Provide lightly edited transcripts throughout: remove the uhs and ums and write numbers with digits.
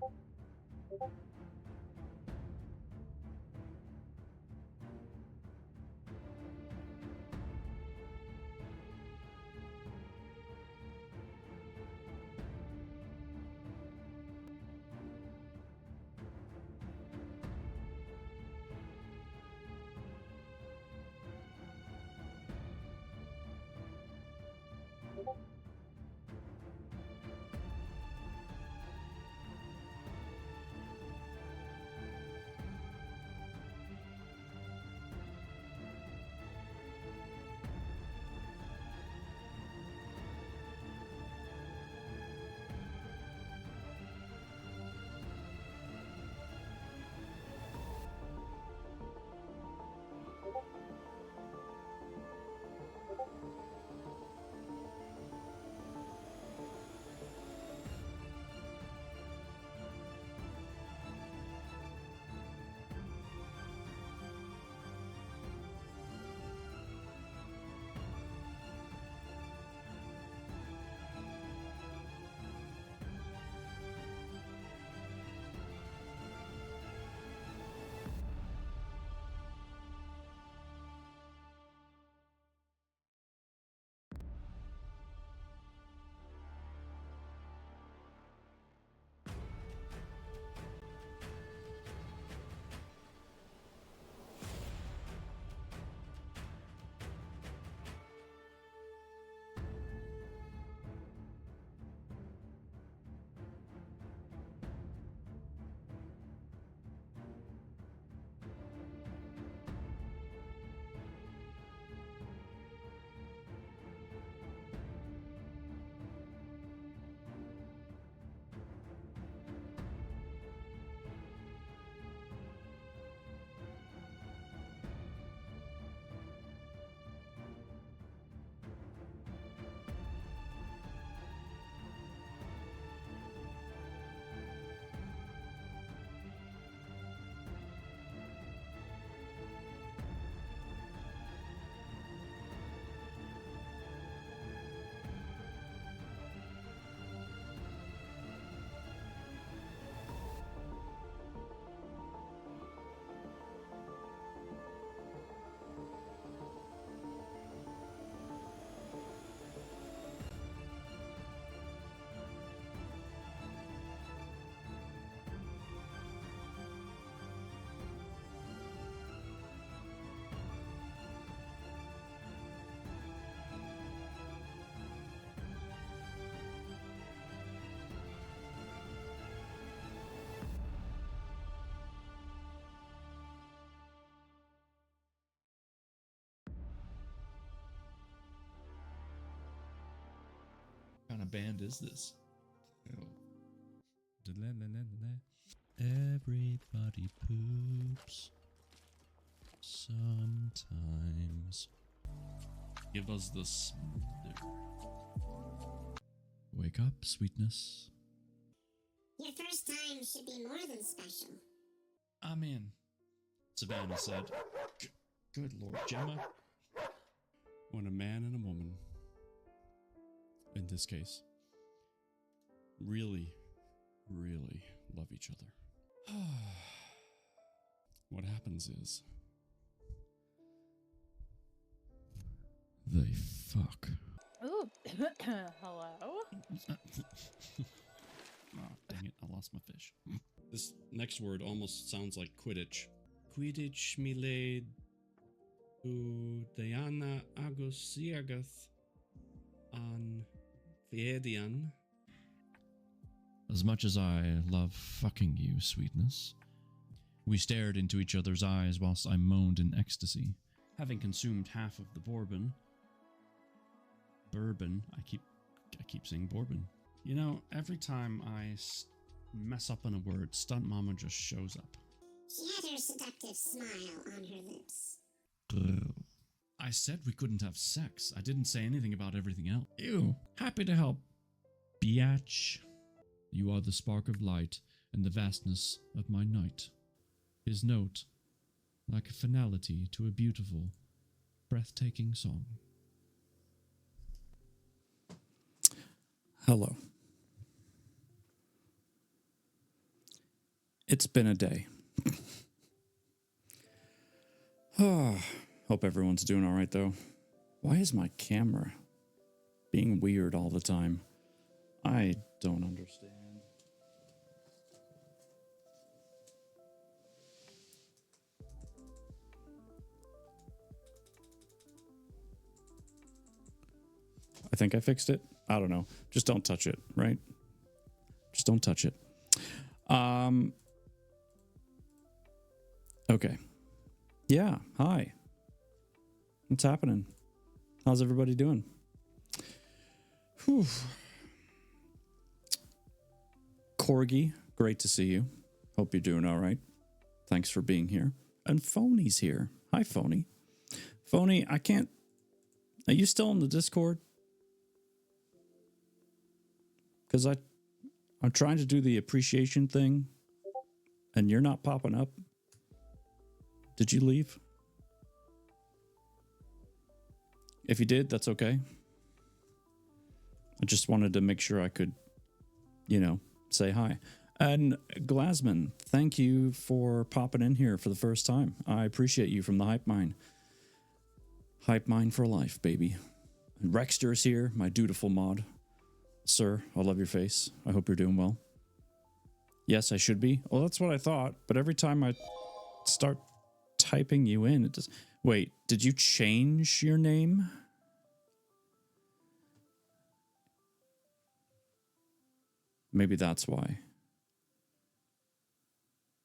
What kind of band is this? Everybody poops sometimes. Give us the smooth. Wake up, sweetness. Your first time should be more than special. I'm in, Savannah said. Good Lord, Gemma. When a man and a woman, in this case, really love each other. What happens is they fuck. Ooh, hello? Oh, dang it, I lost my fish. This next word almost sounds like Quidditch. Quidditch milade Diana Agosiagath an Fiedian. As much as I love fucking you, sweetness, we stared into each other's eyes whilst I moaned in ecstasy. Having consumed half of the bourbon, I keep saying bourbon. You know, every time I mess up on a word, Stunt Mama just shows up. She had her seductive smile on her lips. I said we couldn't have sex. I didn't say anything about everything else. Ew. Happy to help. Biatch. You are the spark of light in the vastness of my night. His note, like a finality to a beautiful, breathtaking song. Hello. It's been a day. Hope everyone's doing all right, though. Why is my camera being weird all the time? I don't understand. I think I fixed it. I don't know. Just don't touch it, right? Just don't touch it. Okay. Yeah, hi. What's happening? How's everybody doing? Whew. Corgi, great to see you. Hope you're doing all right. Thanks for being here. And Phony's here. Hi, Phony. Phony, I can't... Are you still in the Discord? Because I'm trying to do the appreciation thing, and you're not popping up. Did you leave? If you did, that's okay. I just wanted to make sure I could, say hi. And Glasman, thank you for popping in here for the first time. I appreciate you from the Hype Mine. Hype Mine for life, baby. And Rexter's here, my dutiful mod. Sir, I love your face. I hope you're doing well. Yes, I should be. Well, that's what I thought. But every time I start typing you in, it does... Wait, did you change your name? Maybe that's why.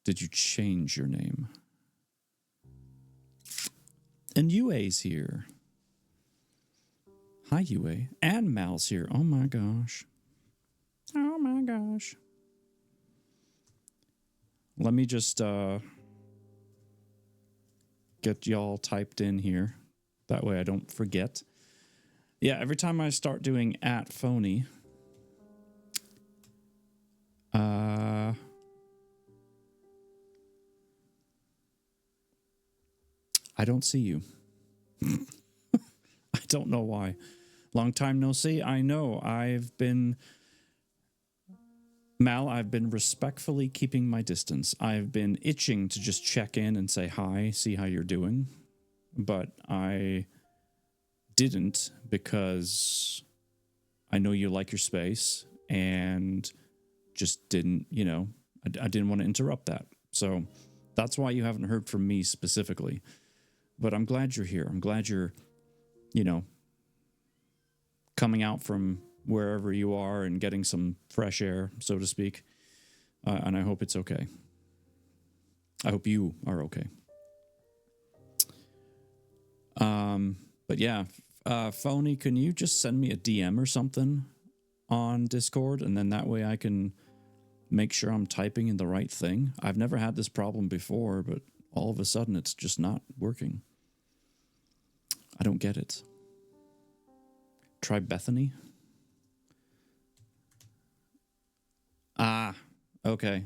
Did you change your name? And UA's here. Hi, UA. And Mal's here. Oh my gosh. Oh my gosh. Let me just get y'all typed in here. That way I don't forget. Yeah, every time I start doing @Phony, I don't see you. I don't know why. Long time no see. I know. I've been respectfully keeping my distance. I've been itching to just check in and say hi, see how you're doing. But I didn't because I know you like your space and just didn't, I didn't want to interrupt that. So that's why you haven't heard from me specifically. But I'm glad you're here. I'm glad you're, coming out from wherever you are and getting some fresh air, so to speak. And I hope it's okay. I hope you are okay. But yeah, Phony, can you just send me a DM or something on Discord? And then that way I can make sure I'm typing in the right thing. I've never had this problem before, but all of a sudden it's just not working. I don't get it. Try Bethany. Ah, okay.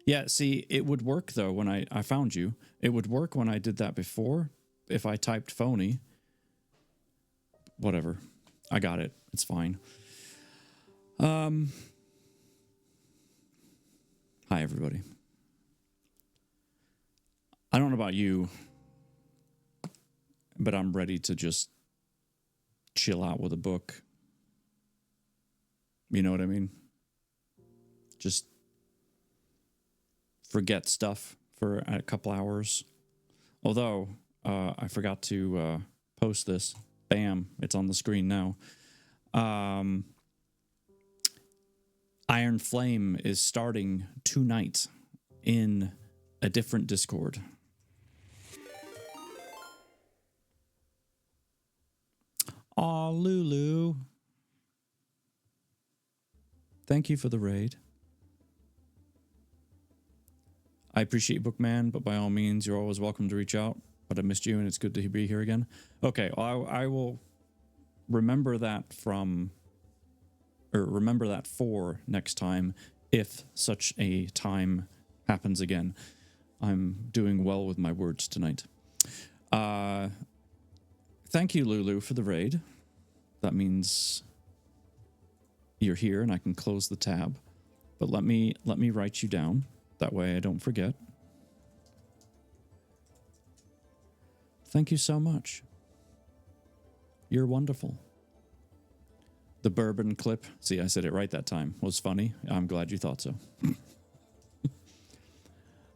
Yeah, see, it would work though when I found you. It would work when I did that before. If I typed Phony. Whatever. I got it. It's fine. Hi everybody. I don't know about you, but I'm ready to just chill out with a book. You know what I mean? Just forget stuff for a couple hours. Although, I forgot to post this. Bam, it's on the screen now. Iron Flame is starting tonight in a different Discord. Aw, Lulu. Thank you for the raid. I appreciate Bookman, but by all means, you're always welcome to reach out. But I missed you, and it's good to be here again. Okay, well, I will remember that remember that for next time, if such a time happens again. I'm doing well with my words tonight. Thank you, Lulu, for the raid. That means you're here and I can close the tab. But let me write you down That way I don't forget. Thank you so much. You're wonderful. The bourbon clip, see, I said it right that time, was funny. I'm glad you thought so.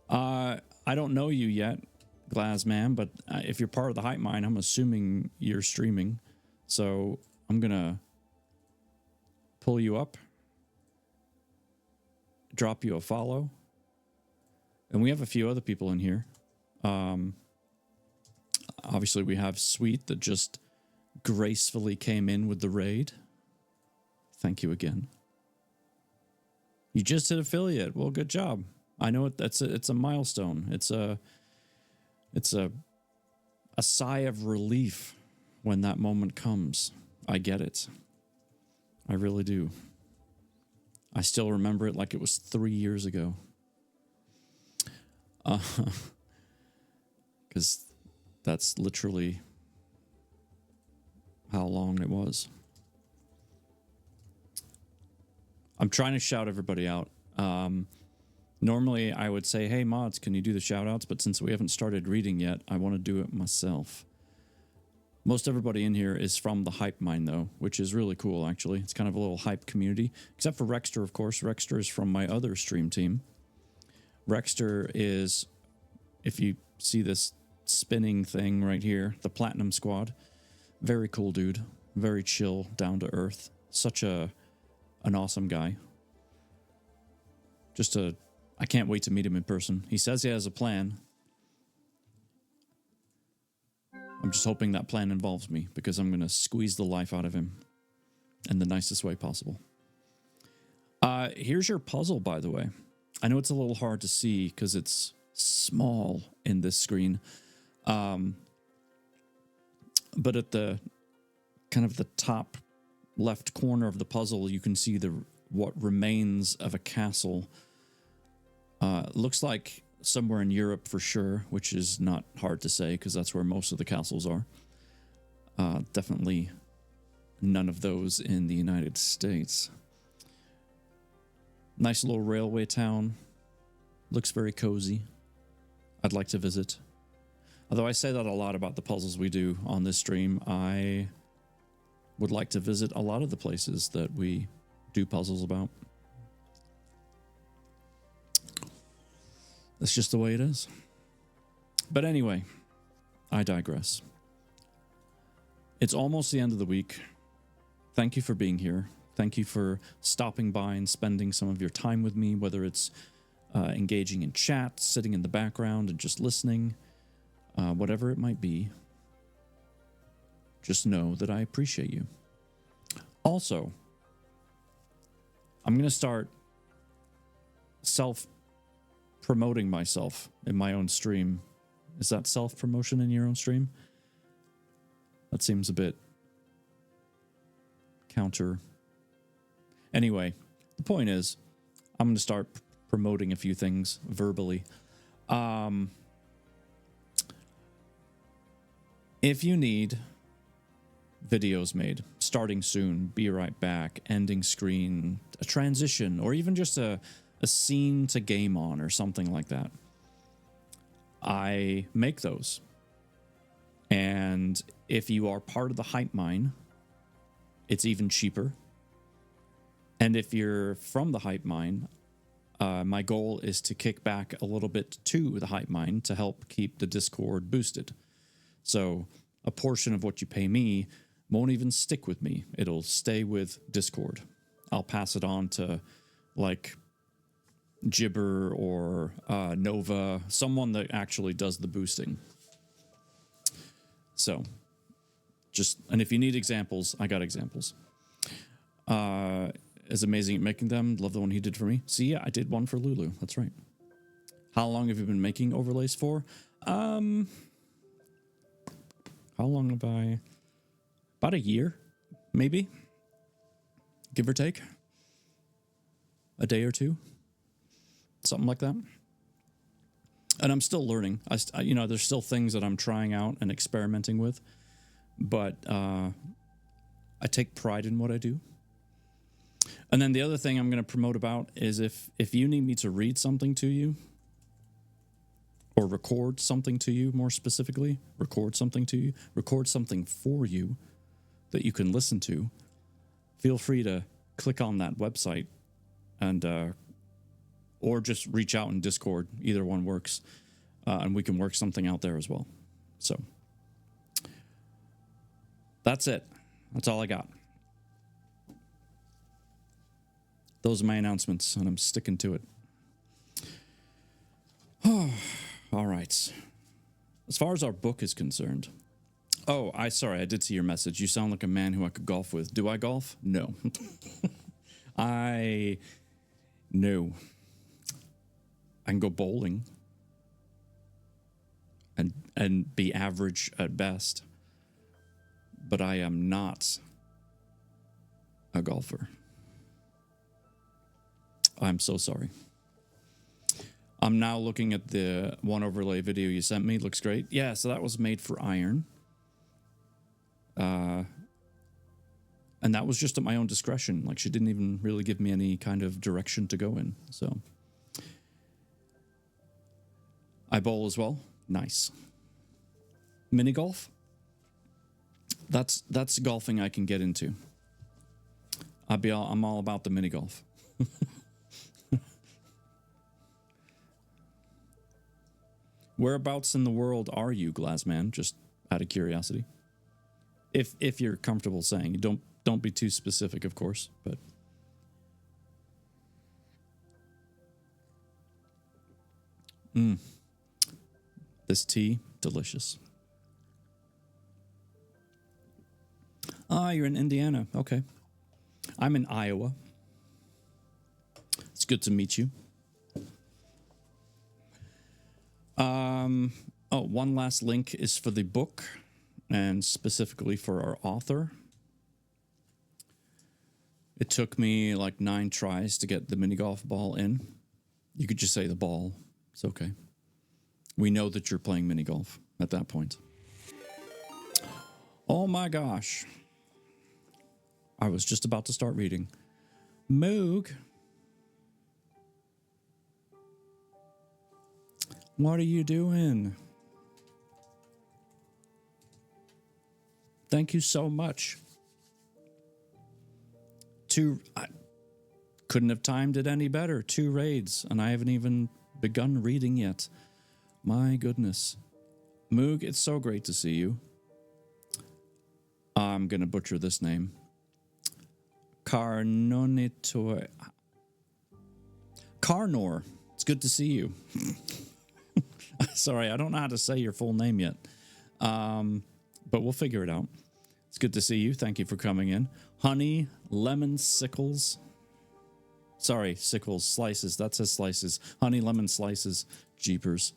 I don't know you yet, Glazman, but if you're part of the Hype Mind, I'm assuming you're streaming. So I'm going to pull you up, drop you a follow. And we have a few other people in here. Obviously, we have Sweet that just gracefully came in with the raid. Thank you again. You just hit affiliate. Well, good job. I know it's a milestone. It's a sigh of relief when that moment comes. I get it. I really do. I still remember it like it was 3 years ago. Because that's literally how long it was. I'm trying to shout everybody out. Normally, I would say, hey, mods, can you do the shout-outs? But since we haven't started reading yet, I want to do it myself. Most everybody in here is from the Hype Mind, though, which is really cool, actually. It's kind of a little hype community. Except for Rexter, of course. Rexter is from my other stream team. Rexter is, if you see this spinning thing right here, the Platinum Squad. Very cool dude. Very chill, down to earth. Such an awesome guy. I can't wait to meet him in person. He says he has a plan. I'm just hoping that plan involves me, because I'm going to squeeze the life out of him in the nicest way possible. Here's your puzzle, by the way. I know it's a little hard to see because it's small in this screen. But at the kind of the top left corner of the puzzle, you can see what remains of a castle. Looks like somewhere in Europe for sure, which is not hard to say because that's where most of the castles are. Definitely none of those in the United States. Nice little railway town. Looks very cozy. I'd like to visit. Although I say that a lot about the puzzles we do on this stream, I would like to visit a lot of the places that we do puzzles about. That's just the way it is. But anyway, I digress. It's almost the end of the week. Thank you for being here. Thank you for stopping by and spending some of your time with me, whether it's engaging in chat, sitting in the background and just listening, whatever it might be. Just know that I appreciate you. Also, I'm going to start self-promoting myself in my own stream. Is that self-promotion in your own stream? That seems a bit counter. Anyway, the point is, I'm going to start promoting a few things verbally. If you need videos made, starting soon, be right back, ending screen, a transition, or even just a scene to game on or something like that, I make those. And if you are part of the Hype Mind, it's even cheaper. And if you're from the Hype Mind, my goal is to kick back a little bit to the Hype Mind to help keep the Discord boosted. So a portion of what you pay me won't even stick with me. It'll stay with Discord. I'll pass it on to like Jibber or Nova, someone that actually does the boosting. So and if you need examples, I got examples. Is amazing at making them. Love the one he did for me. See, yeah, I did one for Lulu. That's right. How long have you been making overlays for? How long have I? About a year, maybe. Give or take. A day or two. Something like that. And I'm still learning. There's still things that I'm trying out and experimenting with. But I take pride in what I do. And then the other thing I'm going to promote about is if you need me to read something to you or record something to you, more specifically, record something for you that you can listen to, feel free to click on that website and or just reach out in Discord. Either one works, and we can work something out there as well. So that's it. That's all I got. Those are my announcements, and I'm sticking to it. All right. As far as our book is concerned. Oh, I did see your message. You sound like a man who I could golf with. Do I golf? No. No. I can go bowling and be average at best. But I am not a golfer. I'm so sorry. I'm now looking at the one overlay video you sent me. Looks great. Yeah, so that was made for Iron. And that was just at my own discretion. Like, she didn't even really give me any kind of direction to go in. So I bowl as well. Nice. Mini golf? That's golfing I can get into. I'm all about the mini golf. Whereabouts in the world are you, Glassman? Just out of curiosity. If you're comfortable saying, don't be too specific, of course, but this tea, delicious. Ah, you're in Indiana. Okay. I'm in Iowa. It's good to meet you. One last link is for the book, and specifically for our author. It took me like 9 tries to get the mini golf ball in. You could just say the ball. It's okay. We know that you're playing mini golf at that point. Oh my gosh. I was just about to start reading. Moog. What are you doing? Thank you so much. I couldn't have timed it any better. 2 raids, and I haven't even begun reading yet. My goodness. Moog, it's so great to see you. I'm going to butcher this name. Carnor. It's good to see you. Sorry, I don't know how to say your full name yet. But we'll figure it out. It's good to see you. Thank you for coming in. Honey, lemon, sickles. Sorry, sickles, slices. That says slices. Honey, lemon, slices. Jeepers.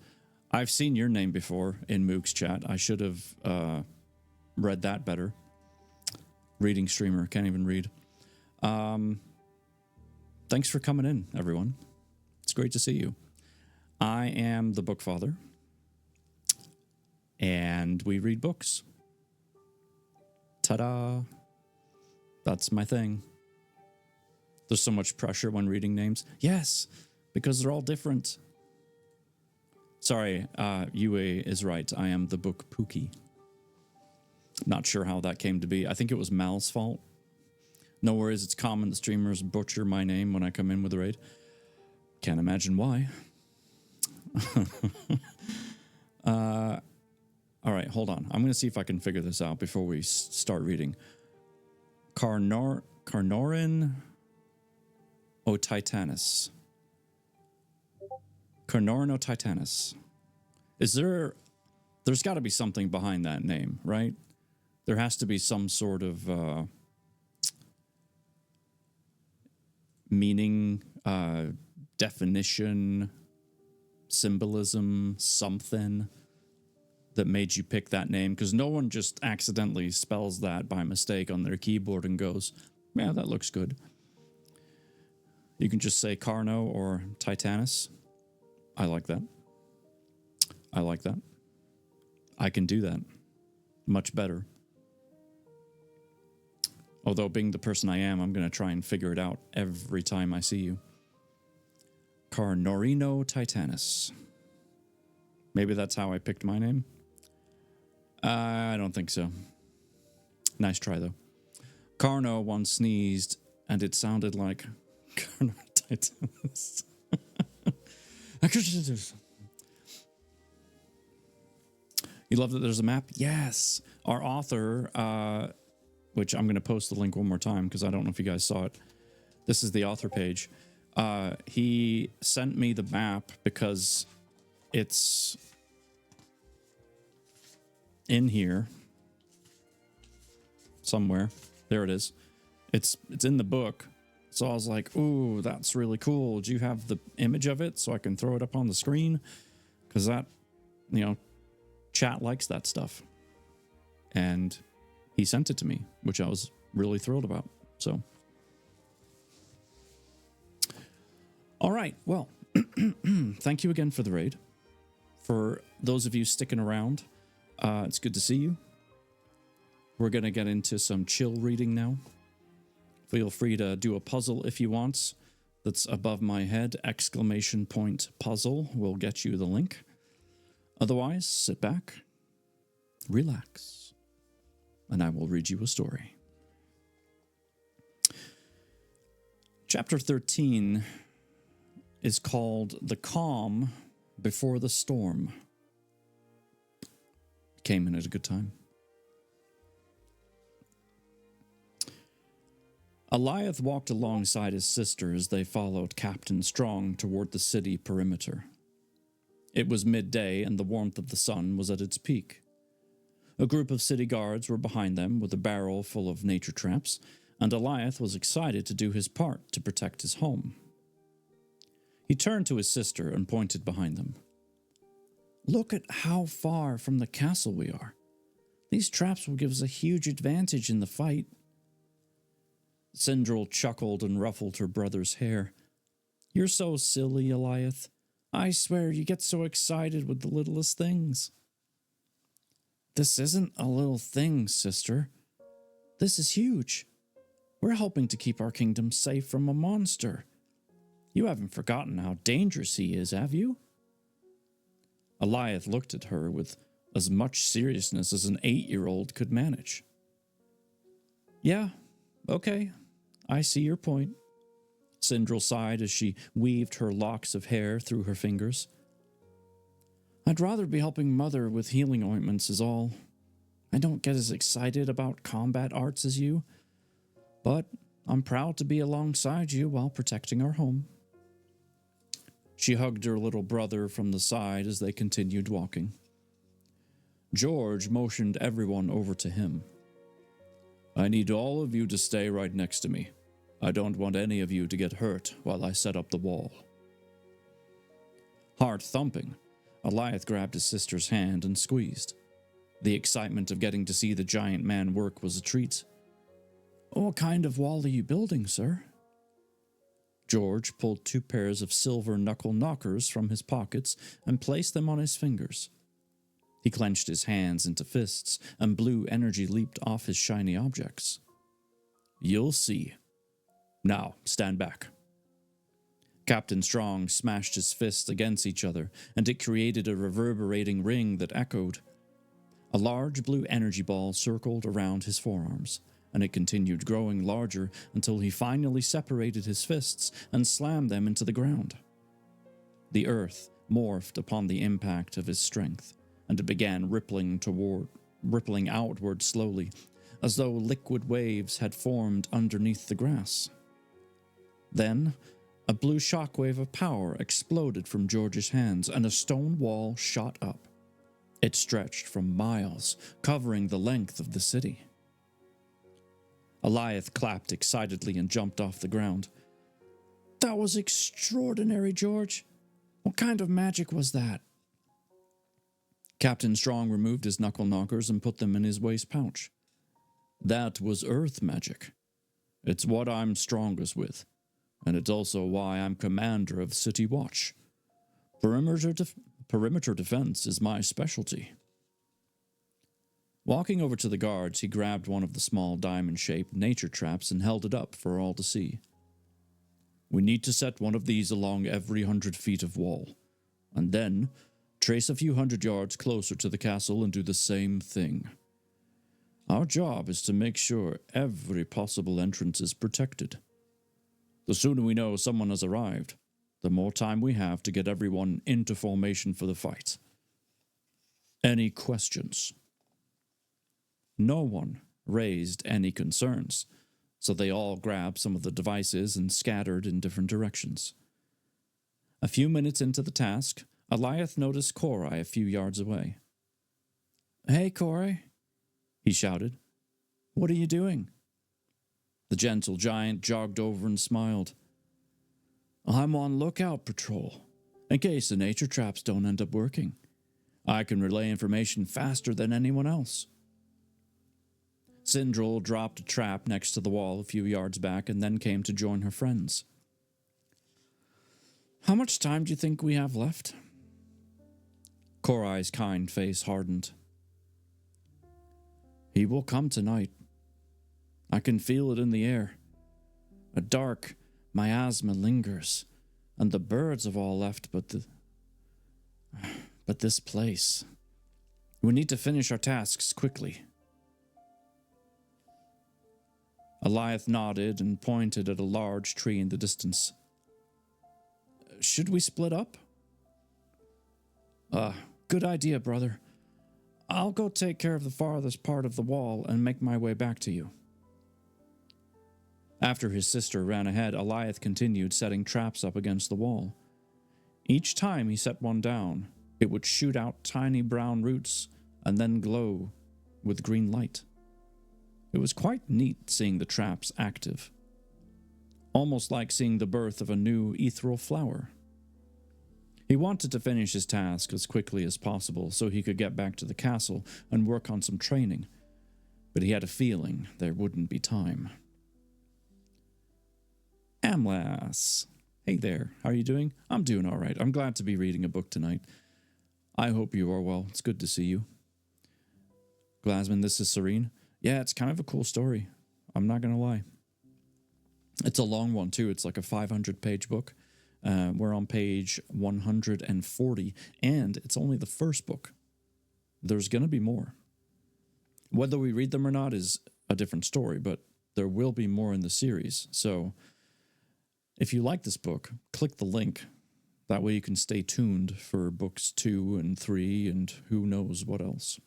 I've seen your name before in Moog's chat. I should have read that better. Reading streamer. Can't even read. Thanks for coming in, everyone. It's great to see you. I am the Bookfather, and we read books. Ta-da! That's my thing. There's so much pressure when reading names. Yes, because they're all different. Sorry, Yue is right. I am the book Pookie. Not sure how that came to be. I think it was Mal's fault. No worries, it's common that streamers butcher my name when I come in with a raid. Can't imagine why. All right, hold on. I'm going to see if I can figure this out before we start reading. Carnorin O Titanus. Carnorin O Titanus. There's got to be something behind that name, right? There has to be some sort of meaning, definition, symbolism, something that made you pick that name, because no one just accidentally spells that by mistake on their keyboard and goes, yeah, that looks good. You can just say Carno or Titanus. I like that. I like that. I can do that much better. Although, being the person I am, I'm going to try and figure it out every time I see you. Carnorino Titanus. Maybe that's how I picked my name? I don't think so. Nice try, though. Carno once sneezed, and it sounded like Carno Titanus. You love that there's a map? Yes. Our author, which I'm going to post the link one more time because I don't know if you guys saw it. This is the author page. He sent me the map because it's in here somewhere. There it is. It's in the book. So I was like, ooh, that's really cool. Do you have the image of it so I can throw it up on the screen? Because that, chat likes that stuff. And he sent it to me, which I was really thrilled about. So, all right. Well, thank you again for the raid. For those of you sticking around, it's good to see you. We're going to get into some chill reading now. Feel free to do a puzzle if you want. That's above my head. ! Puzzle will get you the link. Otherwise, sit back, relax, and I will read you a story. Chapter 13 is called The Calm Before the Storm. Came in at a good time. Eliath walked alongside his sister as they followed Captain Strong toward the city perimeter. It was midday and the warmth of the sun was at its peak. A group of city guards were behind them with a barrel full of nature traps, and Eliath was excited to do his part to protect his home. He turned to his sister and pointed behind them. "Look at how far from the castle we are. These traps will give us a huge advantage in the fight." Sindril chuckled and ruffled her brother's hair. "You're so silly, Eliath. I swear you get so excited with the littlest things." "This isn't a little thing, sister. This is huge. We're helping to keep our kingdom safe from a monster. You haven't forgotten how dangerous he is, have you?" Eliath looked at her with as much seriousness as an 8-year-old could manage. "Yeah, okay. I see your point." Sindril sighed as she weaved her locks of hair through her fingers. "I'd rather be helping Mother with healing ointments is all. I don't get as excited about combat arts as you, but I'm proud to be alongside you while protecting our home." She hugged her little brother from the side as they continued walking. George motioned everyone over to him. "I need all of you to stay right next to me. I don't want any of you to get hurt while I set up the wall." Heart thumping, Eliath grabbed his sister's hand and squeezed. The excitement of getting to see the giant man work was a treat. "What kind of wall are you building, sir?" George pulled 2 pairs of silver knuckle knockers from his pockets and placed them on his fingers. He clenched his hands into fists, and blue energy leaped off his shiny objects. "You'll see. Now, stand back." Captain Strong smashed his fists against each other, and it created a reverberating ring that echoed. A large blue energy ball circled around his forearms, and it continued growing larger until he finally separated his fists and slammed them into the ground. The earth morphed upon the impact of his strength, and it began rippling outward slowly, as though liquid waves had formed underneath the grass. Then, a blue shockwave of power exploded from George's hands, and a stone wall shot up. It stretched for miles, covering the length of the city. Eliath clapped excitedly and jumped off the ground. "That was extraordinary, George. What kind of magic was that?" Captain Strong removed his knuckle knockers and put them in his waist pouch. "That was earth magic. It's what I'm strongest with, and it's also why I'm commander of City Watch. Perimeter defense is my specialty." Walking over to the guards, he grabbed one of the small diamond-shaped nature traps and held it up for all to see. We need to set one of these along every 100 feet of wall, and then trace a few 100 yards closer to the castle and do the same thing. Our job is to make sure every possible entrance is protected. The sooner we know someone has arrived, the more time we have to get everyone into formation for the fight. Any questions? No one raised any concerns, so they all grabbed some of the devices and scattered in different directions. A few minutes into the task, Alioth noticed Korai a few yards away. "Hey, Korai," he shouted. "What are you doing?" The gentle giant jogged over and smiled. "I'm on lookout patrol, in case the nature traps don't end up working. I can relay information faster than anyone else." Sindril dropped a trap next to the wall a few yards back and then came to join her friends. "How much time do you think we have left?" Korai's kind face hardened. "He will come tonight. I can feel it in the air. A dark miasma lingers, and the birds have all left but this place. We need to finish our tasks quickly." Alioth nodded and pointed at a large tree in the distance. "Should we split up?" Good idea, brother. I'll go take care of the farthest part of the wall and make my way back to you." After his sister ran ahead, Alioth continued setting traps up against the wall. Each time he set one down, it would shoot out tiny brown roots and then glow with green light. It was quite neat seeing the traps active, almost like seeing the birth of a new ethereal flower. He wanted to finish his task as quickly as possible so he could get back to the castle and work on some training, but he had a feeling there wouldn't be time. Amlas. Hey there, how are you doing? I'm doing all right. I'm glad to be reading a book tonight. I hope you are well. It's good to see you. Glasman, this is Serene. Yeah, it's kind of a cool story. I'm not going to lie. It's a long one, too. It's like a 500-page book. We're on page 140, and it's only the first book. There's going to be more. Whether we read them or not is a different story, but there will be more in the series. So if you like this book, click the link. That way you can stay tuned for books 2 and 3 and who knows what else.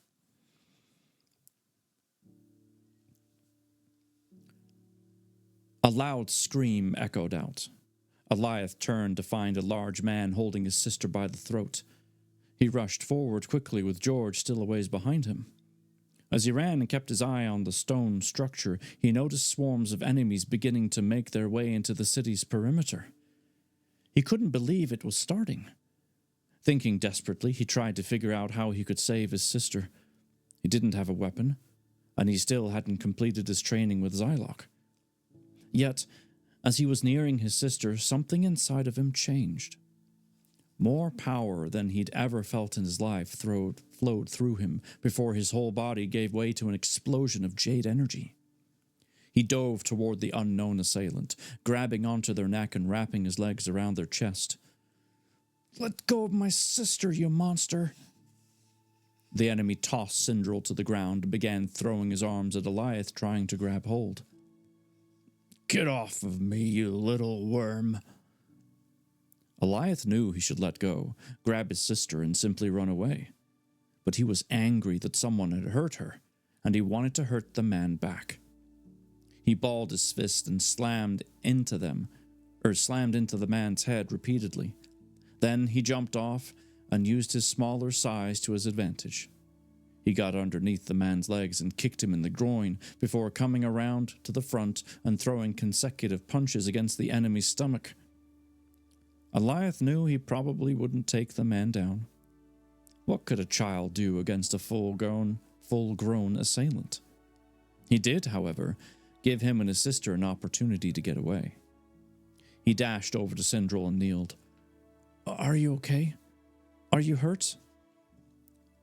A loud scream echoed out. Alioth turned to find a large man holding his sister by the throat. He rushed forward quickly with George still a ways behind him. As he ran and kept his eye on the stone structure, he noticed swarms of enemies beginning to make their way into the city's perimeter. He couldn't believe it was starting. Thinking desperately, he tried to figure out how he could save his sister. He didn't have a weapon, and he still hadn't completed his training with Zylok. Yet, as he was nearing his sister, something inside of him changed. More power than he'd ever felt in his life flowed through him before his whole body gave way to an explosion of jade energy. He dove toward the unknown assailant, grabbing onto their neck and wrapping his legs around their chest. "Let go of my sister, you monster!" The enemy tossed Sindril to the ground and began throwing his arms at Alioth, trying to grab hold. "Get off of me, you little worm!" Alioth knew he should let go, grab his sister, and simply run away. But he was angry that someone had hurt her, and he wanted to hurt the man back. He balled his fist and slammed into the man's head repeatedly. Then he jumped off and used his smaller size to his advantage. He got underneath the man's legs and kicked him in the groin before coming around to the front and throwing consecutive punches against the enemy's stomach. Alioth knew he probably wouldn't take the man down. What could a child do against a full-grown assailant? He did, however, give him and his sister an opportunity to get away. He dashed over to Sindril and kneeled. "Are you okay? Are you hurt?"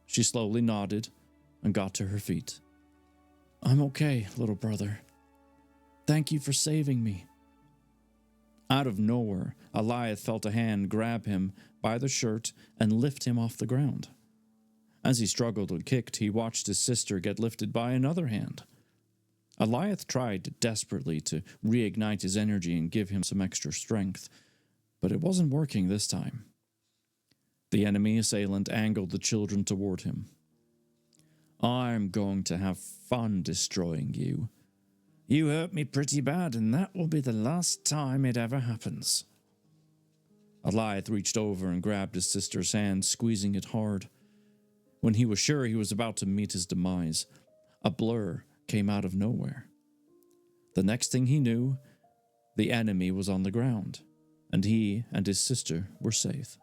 She slowly nodded and got to her feet. I'm okay, little brother. Thank you for saving me. Out of nowhere, Alioth felt a hand grab him by the shirt and lift him off the ground. As he struggled and kicked, he watched his sister get lifted by another hand. Alioth tried desperately to reignite his energy and give him some extra strength, but it wasn't working this time. The enemy assailant angled the children toward him. I'm going to have fun destroying you. You hurt me pretty bad, and that will be the last time it ever happens. Alioth reached over and grabbed his sister's hand, squeezing it hard. When he was sure he was about to meet his demise, a blur came out of nowhere. The next thing he knew, the enemy was on the ground, and he and his sister were safe.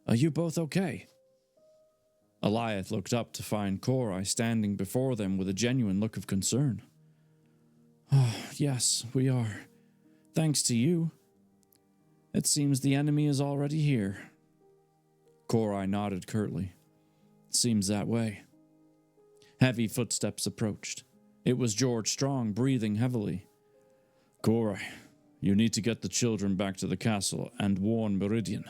Are you both okay? Alioth looked up to find Korai standing before them with a genuine look of concern. Oh, yes, we are. Thanks to you. It seems the enemy is already here. Korai nodded curtly. Seems that way. Heavy footsteps approached. It was George Strong, breathing heavily. Korai, you need to get the children back to the castle and warn Meridian.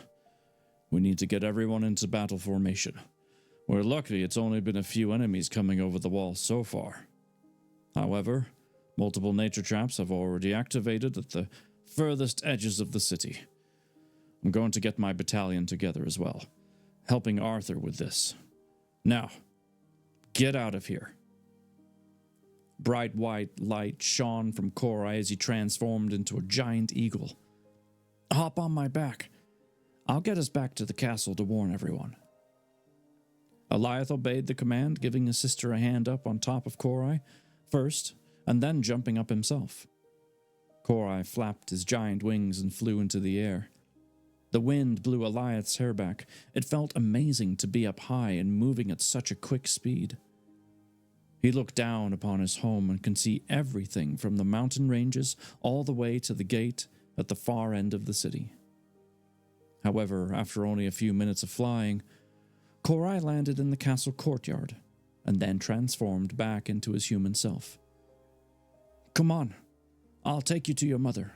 We need to get everyone into battle formation. We're lucky it's only been a few enemies coming over the wall so far. However, multiple nature traps have already activated at the furthest edges of the city. I'm going to get my battalion together as well, helping Arthur with this. Now, get out of here. Bright white light shone from Korai as he transformed into a giant eagle. Hop on my back. I'll get us back to the castle to warn everyone. Alioth obeyed the command, giving his sister a hand up on top of Korai first, and then jumping up himself. Korai flapped his giant wings and flew into the air. The wind blew Alioth's hair back. It felt amazing to be up high and moving at such a quick speed. He looked down upon his home and could see everything from the mountain ranges all the way to the gate at the far end of the city. However, after only a few minutes of flying, Korai landed in the castle courtyard and then transformed back into his human self. Come on, I'll take you to your mother.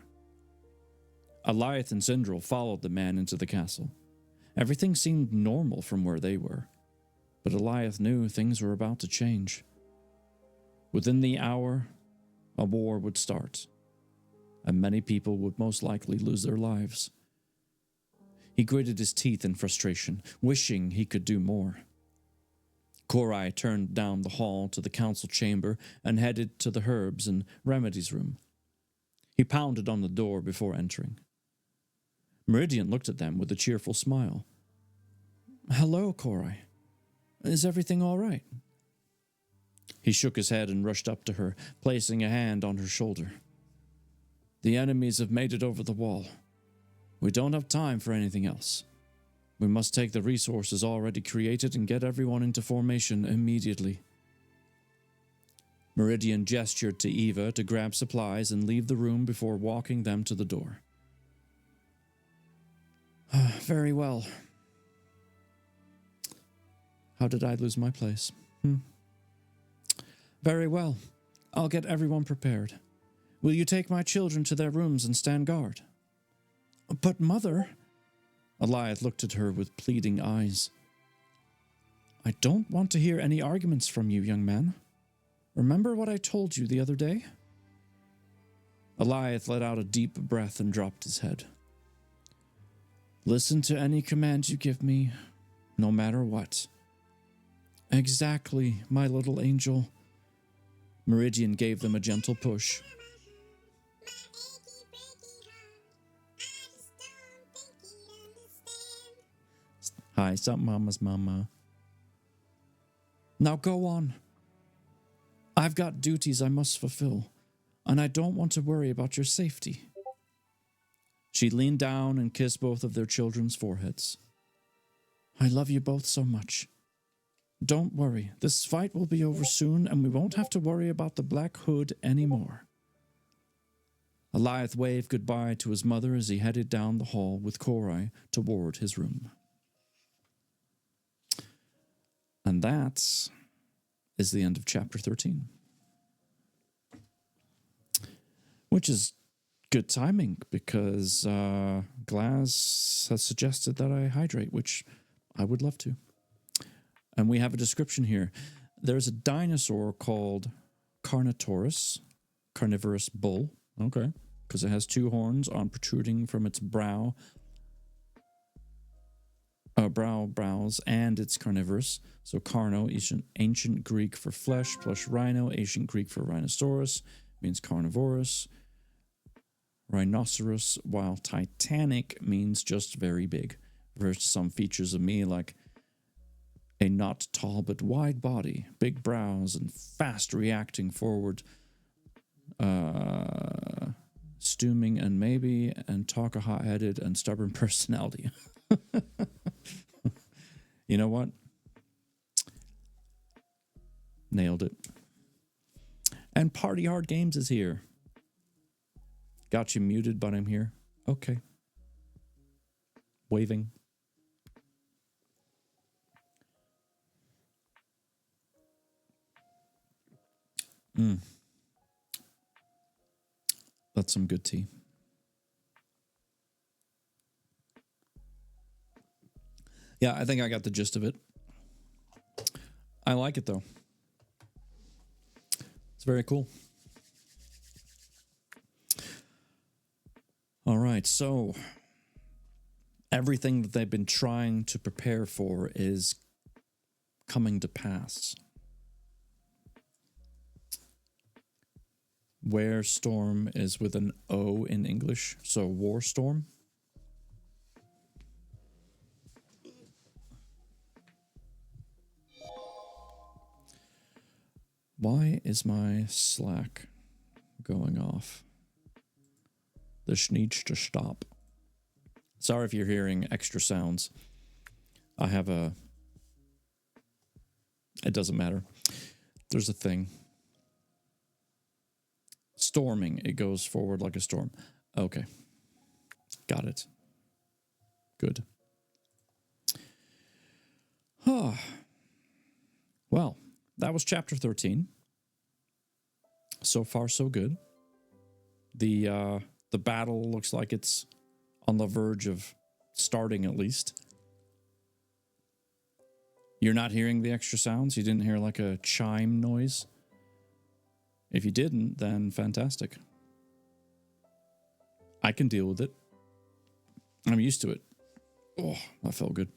Alioth and Sindral followed the man into the castle. Everything seemed normal from where they were, but Alioth knew things were about to change. Within the hour, a war would start, and many people would most likely lose their lives. He gritted his teeth in frustration, wishing he could do more. Korai turned down the hall to the council chamber and headed to the herbs and remedies room. He pounded on the door before entering. Meridian looked at them with a cheerful smile. Hello, Korai. Is everything all right? He shook his head and rushed up to her, placing a hand on her shoulder. The enemies have made it over the wall. We don't have time for anything else. We must take the resources already created and get everyone into formation immediately. Meridian gestured to Eva to grab supplies and leave the room before walking them to the door. Very well. How did I lose my place? Very well. I'll get everyone prepared. Will you take my children to their rooms and stand guard? But, Mother... Alioth looked at her with pleading eyes. I don't want to hear any arguments from you, young man. Remember what I told you the other day? Alioth let out a deep breath and dropped his head. Listen to any command you give me, no matter what. Exactly, my little angel. Meridian gave them a gentle push. Hi, something mama's mama. Now go on. I've got duties I must fulfill, and I don't want to worry about your safety. She leaned down and kissed both of their children's foreheads. I love you both so much. Don't worry, this fight will be over soon, and we won't have to worry about the Black Hood anymore. Alioth waved goodbye to his mother as he headed down the hall with Korai toward his room. And that is the end of chapter 13. Which is good timing because Glaz has suggested that I hydrate, which I would love to. And we have a description here. There's a dinosaur called Carnotaurus, carnivorous bull. Okay. Because it has two horns on protruding from its brows, and it's carnivorous. So carno, ancient Greek for flesh, plus rhino, ancient Greek for rhinoceros, means carnivorous. Rhinoceros, while titanic means just very big. Refers to some features of me like a not tall but wide body, big brows, and fast reacting forward, stooming and talk a hot-headed and stubborn personality. You know what? Nailed it. And Party Hard Games is here. Got you muted, but I'm here. Okay. Waving. That's some good tea. Yeah, I think I got the gist of it. I like it, though. It's very cool. All right, so everything that they've been trying to prepare for is coming to pass. Where storm is with an O in English, so war storm. Why is my Slack going off? This needs to stop. Sorry if you're hearing extra sounds. I have a... It doesn't matter. There's a thing. Storming. It goes forward like a storm. Okay. Got it. Good. Well, that was chapter 13. So far, so good. The battle looks like it's on the verge of starting, at least. You're not hearing the extra sounds? You didn't hear like a chime noise? If you didn't, then fantastic. I can deal with it. I'm used to it. Oh, that felt good.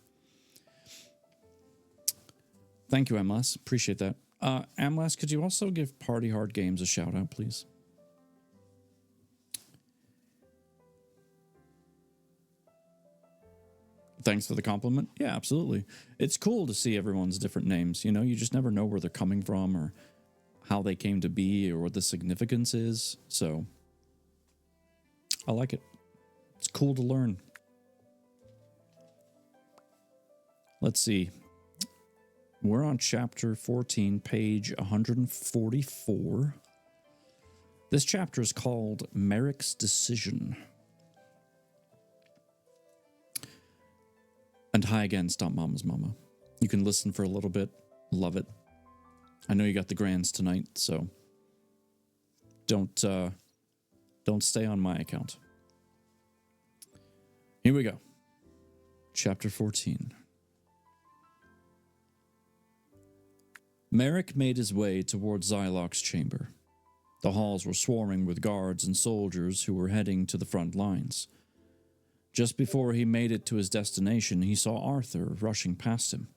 Thank you, Amlas. Appreciate that. Amlas, could you also give Party Hard Games a shout out, please? Thanks for the compliment. Yeah, absolutely. It's cool to see everyone's different names. You know, you just never know where they're coming from or how they came to be or what the significance is. So, I like it. It's cool to learn. Let's see. We're on chapter 14, page 144. This chapter is called Merrick's Decision. And hi again, Stomp Mama's Mama. You can listen for a little bit. Love it. I know you got the grands tonight, so don't stay on my account. Here we go. Chapter 14. Merrick made his way toward Xylok's chamber. The halls were swarming with guards and soldiers who were heading to the front lines. Just before he made it to his destination, he saw Arthur rushing past him.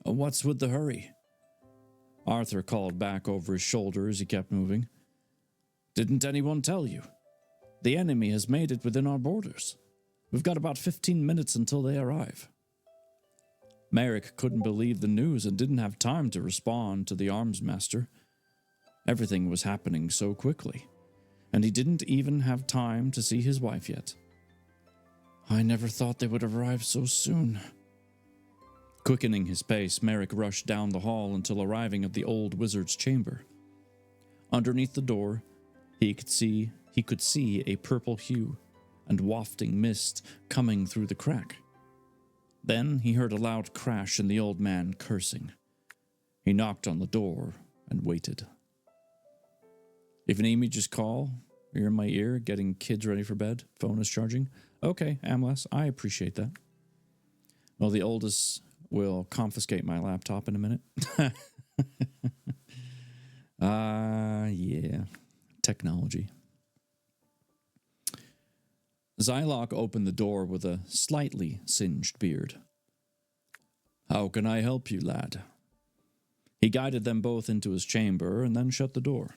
"What's with the hurry?" Arthur called back over his shoulder as he kept moving. "Didn't anyone tell you? The enemy has made it within our borders. We've got about 15 minutes until they arrive." Merrick couldn't believe the news and didn't have time to respond to the arms master. Everything was happening so quickly, and he didn't even have time to see his wife yet. "I never thought they would arrive so soon." Quickening his pace, Merrick rushed down the hall until arriving at the old wizard's chamber. Underneath the door, he could see a purple hue and wafting mist coming through the crack. Then he heard a loud crash and the old man cursing. He knocked on the door and waited. If an image's call, you're in my ear, getting kids ready for bed, phone is charging. Okay, Amlas, I appreciate that. Well, the oldest will confiscate my laptop in a minute. Yeah. Technology. Zylok opened the door with a slightly singed beard. How can I help you, lad? He guided them both into his chamber and then shut the door.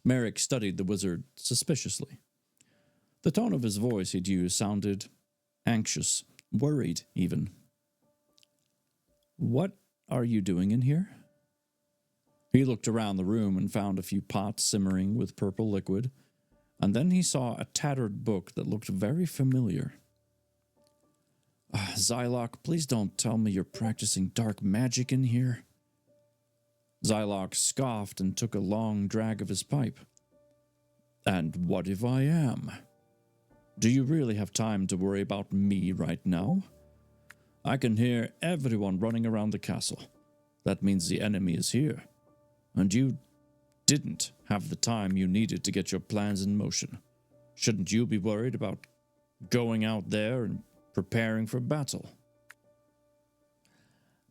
Merrick studied the wizard suspiciously. The tone of his voice he'd used sounded anxious, worried even. What are you doing in here? He looked around the room and found a few pots simmering with purple liquid, and then he saw a tattered book that looked very familiar. Zylok, please don't tell me you're practicing dark magic in here. Zylok scoffed and took a long drag of his pipe. And what if I am? Do you really have time to worry about me right now? I can hear everyone running around the castle. That means the enemy is here. And you didn't have the time you needed to get your plans in motion. Shouldn't you be worried about going out there and preparing for battle?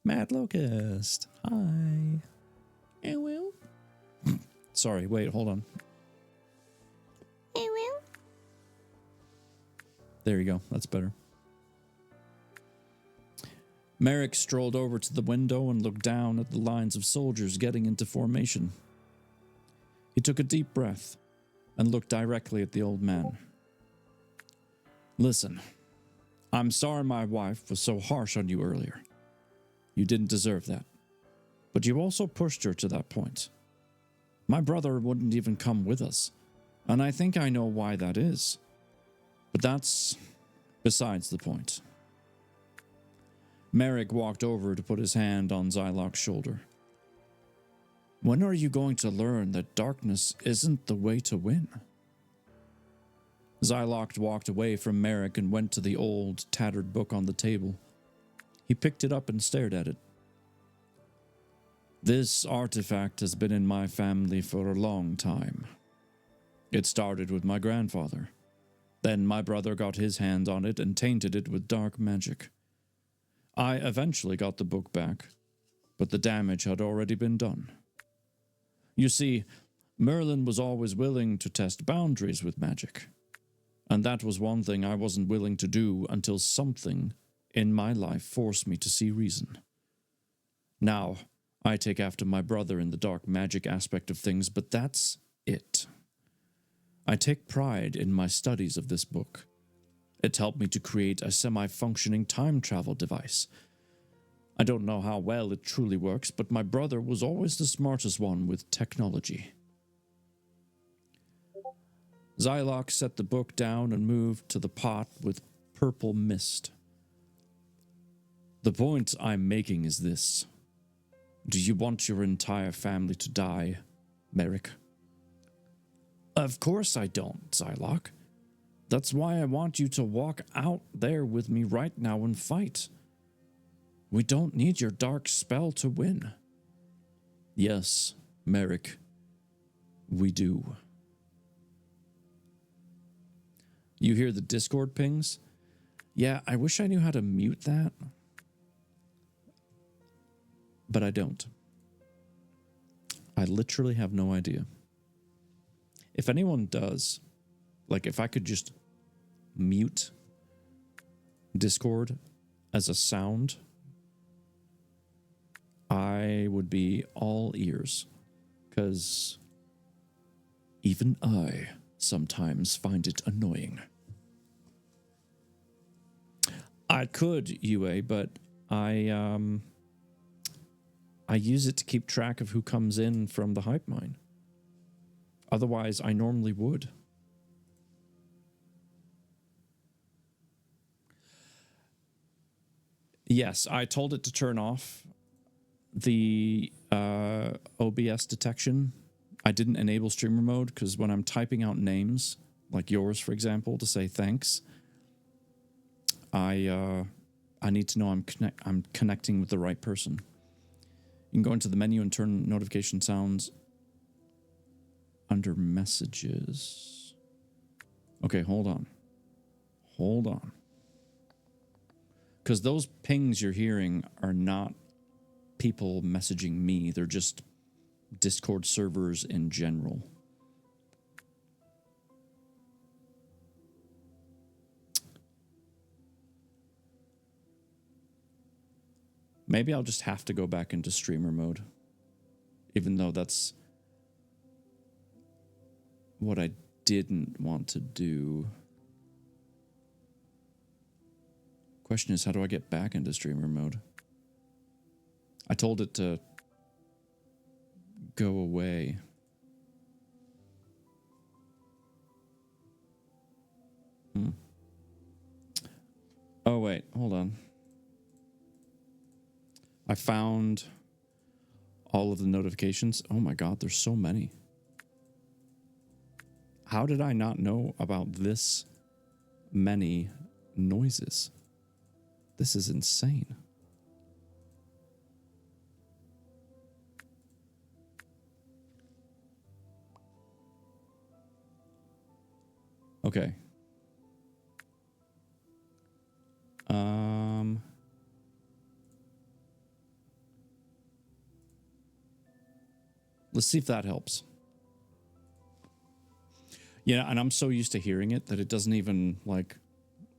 Mad Locust, hi. Hey, Will. Sorry, wait, hold on. Hey, Will. There you go, that's better. Merrick strolled over to the window and looked down at the lines of soldiers getting into formation. He took a deep breath and looked directly at the old man. Listen, I'm sorry my wife was so harsh on you earlier. You didn't deserve that. But you also pushed her to that point. My brother wouldn't even come with us, and I think I know why that is. But that's besides the point. Merrick walked over to put his hand on Zylok's shoulder. When are you going to learn that darkness isn't the way to win? Zylok walked away from Merrick and went to the old, tattered book on the table. He picked it up and stared at it. This artifact has been in my family for a long time. It started with my grandfather. Then my brother got his hand on it and tainted it with dark magic. I eventually got the book back, but the damage had already been done. You see, Merlin was always willing to test boundaries with magic, and that was one thing I wasn't willing to do until something in my life forced me to see reason. Now, I take after my brother in the dark magic aspect of things, but that's it. I take pride in my studies of this book. It helped me to create a semi-functioning time travel device. I don't know how well it truly works, but my brother was always the smartest one with technology. Zylok set the book down and moved to the pot with purple mist. The point I'm making is this. Do you want your entire family to die, Merrick? Of course I don't, Zylok. That's why I want you to walk out there with me right now and fight. We don't need your dark spell to win. Yes, Merrick, we do. You hear the Discord pings? Yeah, I wish I knew how to mute that. But I don't. I literally have no idea. If anyone does, like if I could just mute Discord as a sound, I would be all ears. Because even I sometimes find it annoying. I could, UA, but I use it to keep track of who comes in from the Hype Mine. Otherwise, I normally would. Yes, I told it to turn off the OBS detection. I didn't enable streamer mode because when I'm typing out names, like yours, for example, to say thanks, I I need to know I'm connecting with the right person. You can go into the menu and turn notification sounds under messages. Okay, hold on. Hold on. Because those pings you're hearing are not people messaging me. They're just Discord servers in general. Maybe I'll just have to go back into streamer mode. Even though that's what I didn't want to do. Question is, how do I get back into streamer mode? I told it to go away. Oh, wait, hold on. I found all of the notifications. Oh my God, there's so many. How did I not know about this many noises? This is insane. Okay. Let's see if that helps. Yeah, and I'm so used to hearing it that it doesn't even, like,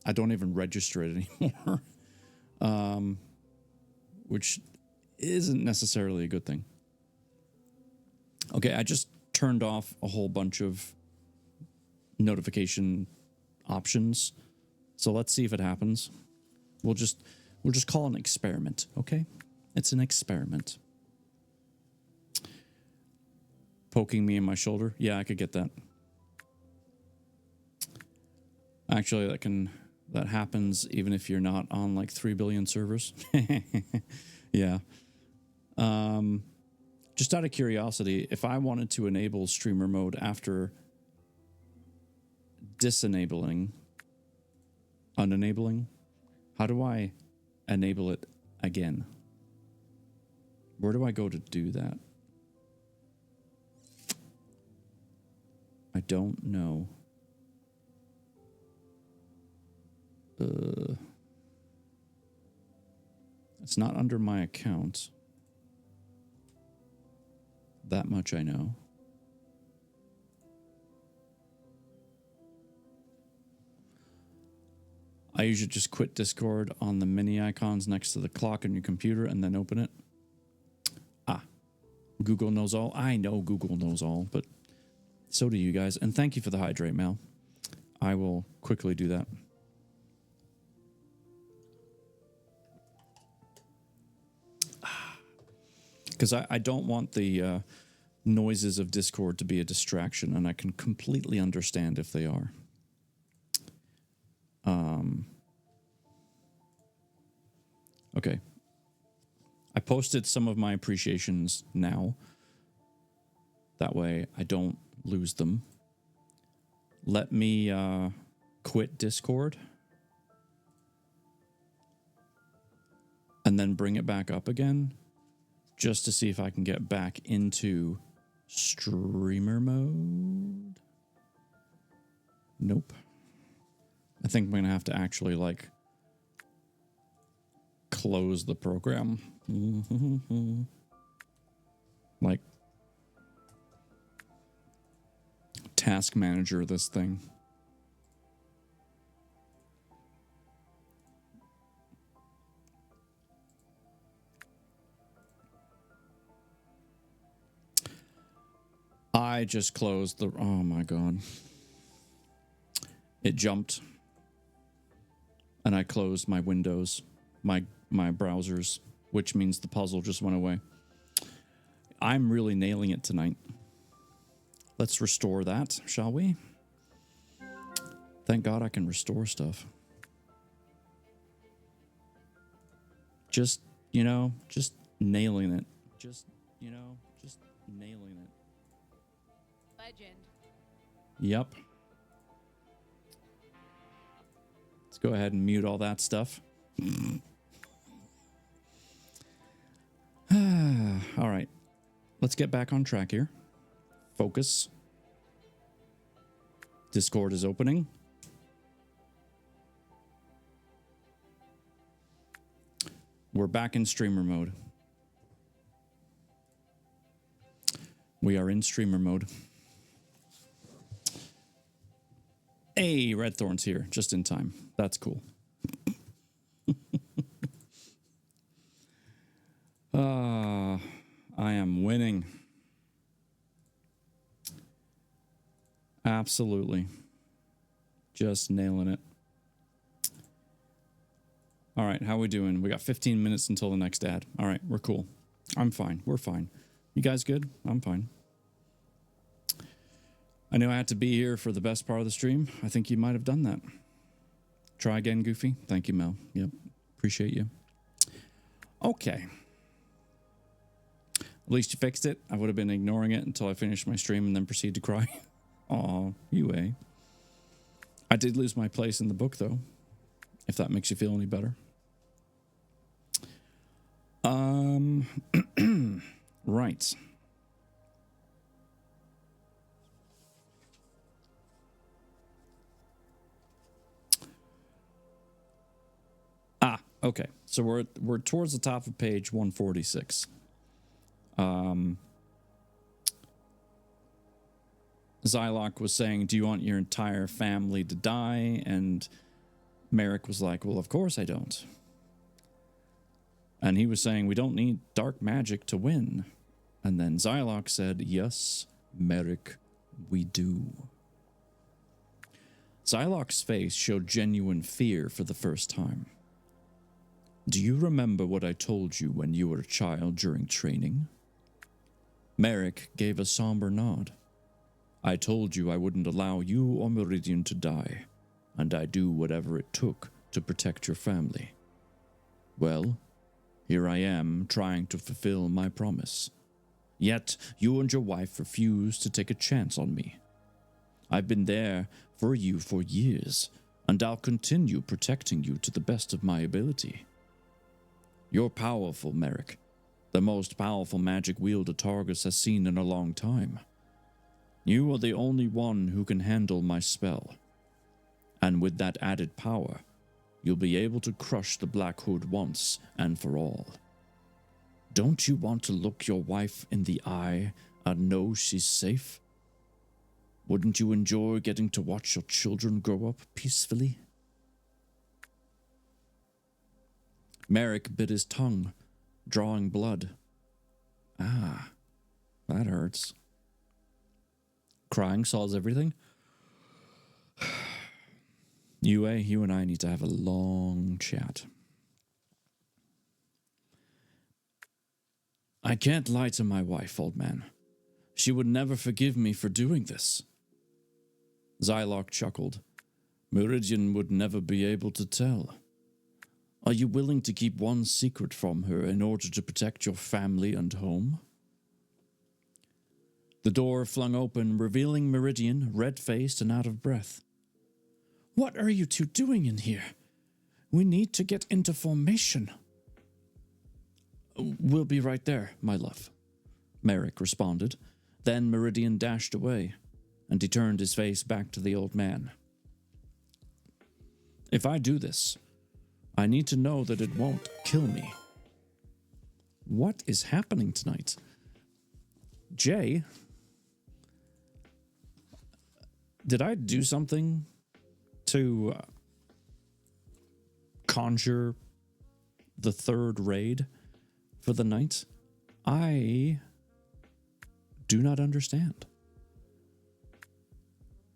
I don't even register it anymore. Which isn't necessarily a good thing. Okay, I just turned off a whole bunch of notification options. So let's see if it happens. We'll just call it an experiment, okay? It's an experiment. Poking me in my shoulder? Yeah, I could get that. Actually, that happens even if you're not on like 3 billion servers. Yeah. Just out of curiosity, if I wanted to enable streamer mode after unenabling, how do I enable it again? Where do I go to do that? I don't know. It's not under my account. That much I know. I usually just quit Discord on the mini icons next to the clock on your computer and then open it. Ah, Google knows all. I know Google knows all, but so do you guys. And thank you for the hydrate, Mel. I will quickly do that. Because I don't want the noises of Discord to be a distraction, and I can completely understand if they are. Okay. I posted some of my appreciations now. That way I don't lose them. Let me quit Discord. And then bring it back up again. Just to see if I can get back into streamer mode. Nope. I think I'm going to have to actually, like, close the program. Like, task manager this thing. I just closed the... Oh my God. It jumped. And I closed my windows, my browsers, which means the puzzle just went away. I'm really nailing it tonight. Let's restore that, shall we? Thank God I can restore stuff. Just, you know, just nailing it. Just, you know, just nailing it. Legend. Yep. Let's go ahead and mute all that stuff. All right. Let's get back on track here. Focus. Discord is opening. We're back in streamer mode. We are in streamer mode. Hey, Red Thorn's here, just in time. That's cool. I am winning. Absolutely. Just nailing it. All right, how we doing? We got 15 minutes until the next ad. All right, we're cool. I'm fine. We're fine. You guys good? I'm fine. I knew I had to be here for the best part of the stream. I think you might have done that. Try again, Goofy. Thank you, Mel. Yep. Appreciate you. Okay. At least you fixed it. I would have been ignoring it until I finished my stream and then proceed to cry. Aw, UA. I did lose my place in the book, though, if that makes you feel any better. Right. Okay. So we're towards the top of page 146. Zylok was saying, do you want your entire family to die? And Merrick was like, well, of course I don't. And he was saying, we don't need dark magic to win. And then Zylok said, yes, Merrick, we do. Zylok's face showed genuine fear for the first time. Do you remember what I told you when you were a child during training? Merrick gave a somber nod. I told you I wouldn't allow you or Meridian to die, and I'd do whatever it took to protect your family. Well, here I am trying to fulfill my promise. Yet you and your wife refuse to take a chance on me. I've been there for you for years, and I'll continue protecting you to the best of my ability. You're powerful, Merrick. The most powerful magic wielder Targus has seen in a long time. You are the only one who can handle my spell. And with that added power, you'll be able to crush the Black Hood once and for all. Don't you want to look your wife in the eye and know she's safe? Wouldn't you enjoy getting to watch your children grow up peacefully? Merrick bit his tongue, drawing blood. Ah, that hurts. Crying solves everything? UA, you and I need to have a long chat. I can't lie to my wife, old man. She would never forgive me for doing this. Zylok chuckled. Meridian would never be able to tell. Are you willing to keep one secret from her in order to protect your family and home? The door flung open, revealing Meridian, red-faced and out of breath. What are you two doing in here? We need to get into formation. We'll be right there, my love, Merrick responded. Then Meridian dashed away, and he turned his face back to the old man. If I do this, I need to know that it won't kill me. What is happening tonight? Jay? Did I do something to conjure the third raid for the night? I do not understand.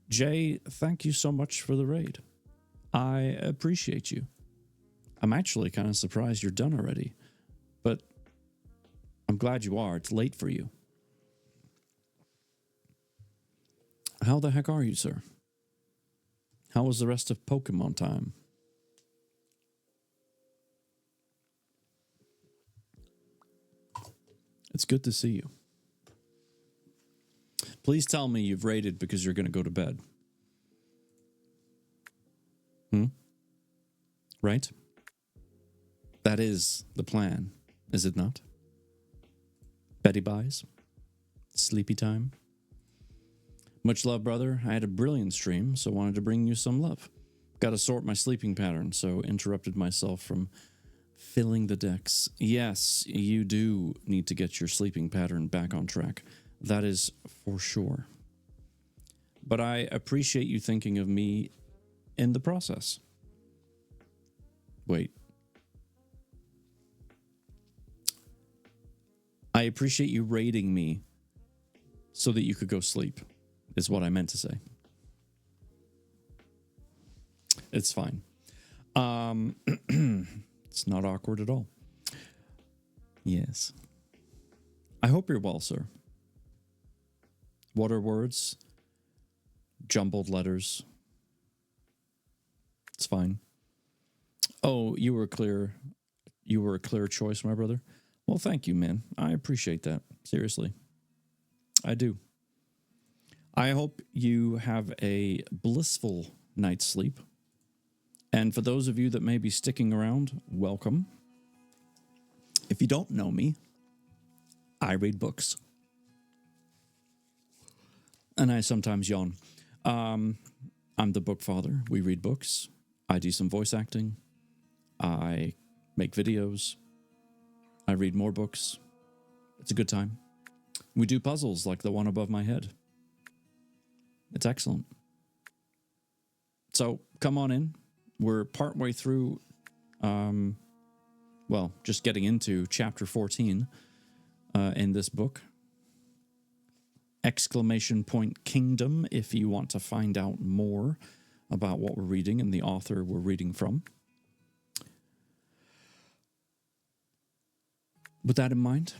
Jay, thank you so much for the raid. I appreciate you. I'm actually kind of surprised you're done already, but I'm glad you are. It's late for you. How the heck are you, sir? How was the rest of Pokemon time? It's good to see you. Please tell me you've raided because you're going to go to bed. Right? That is the plan, is it not? Betty buys. Sleepy time. Much love, brother. I had a brilliant stream, so wanted to bring you some love. Got to sort my sleeping pattern, so interrupted myself from filling the decks. Yes, you do need to get your sleeping pattern back on track. That is for sure. But I appreciate you thinking of me in the process. Wait. I appreciate you raiding me so that you could go sleep, is what I meant to say. It's fine. It's not awkward at all. Yes. I hope you're well, sir. What are words? Jumbled letters. It's fine. Oh, you were clear. You were a clear choice, my brother. Well, thank you, man. I appreciate that. Seriously. I do. I hope you have a blissful night's sleep. And for those of you that may be sticking around, welcome. If you don't know me, I read books. And I sometimes yawn. I'm the book father. We read books. I do some voice acting. I make videos. I read more books. It's a good time. We do puzzles like the one above my head. It's excellent. So come on in. We're partway through, just getting into chapter 14 in this book. Exclamation point Kingdom if you want to find out more about what we're reading and the author we're reading from. With that in mind,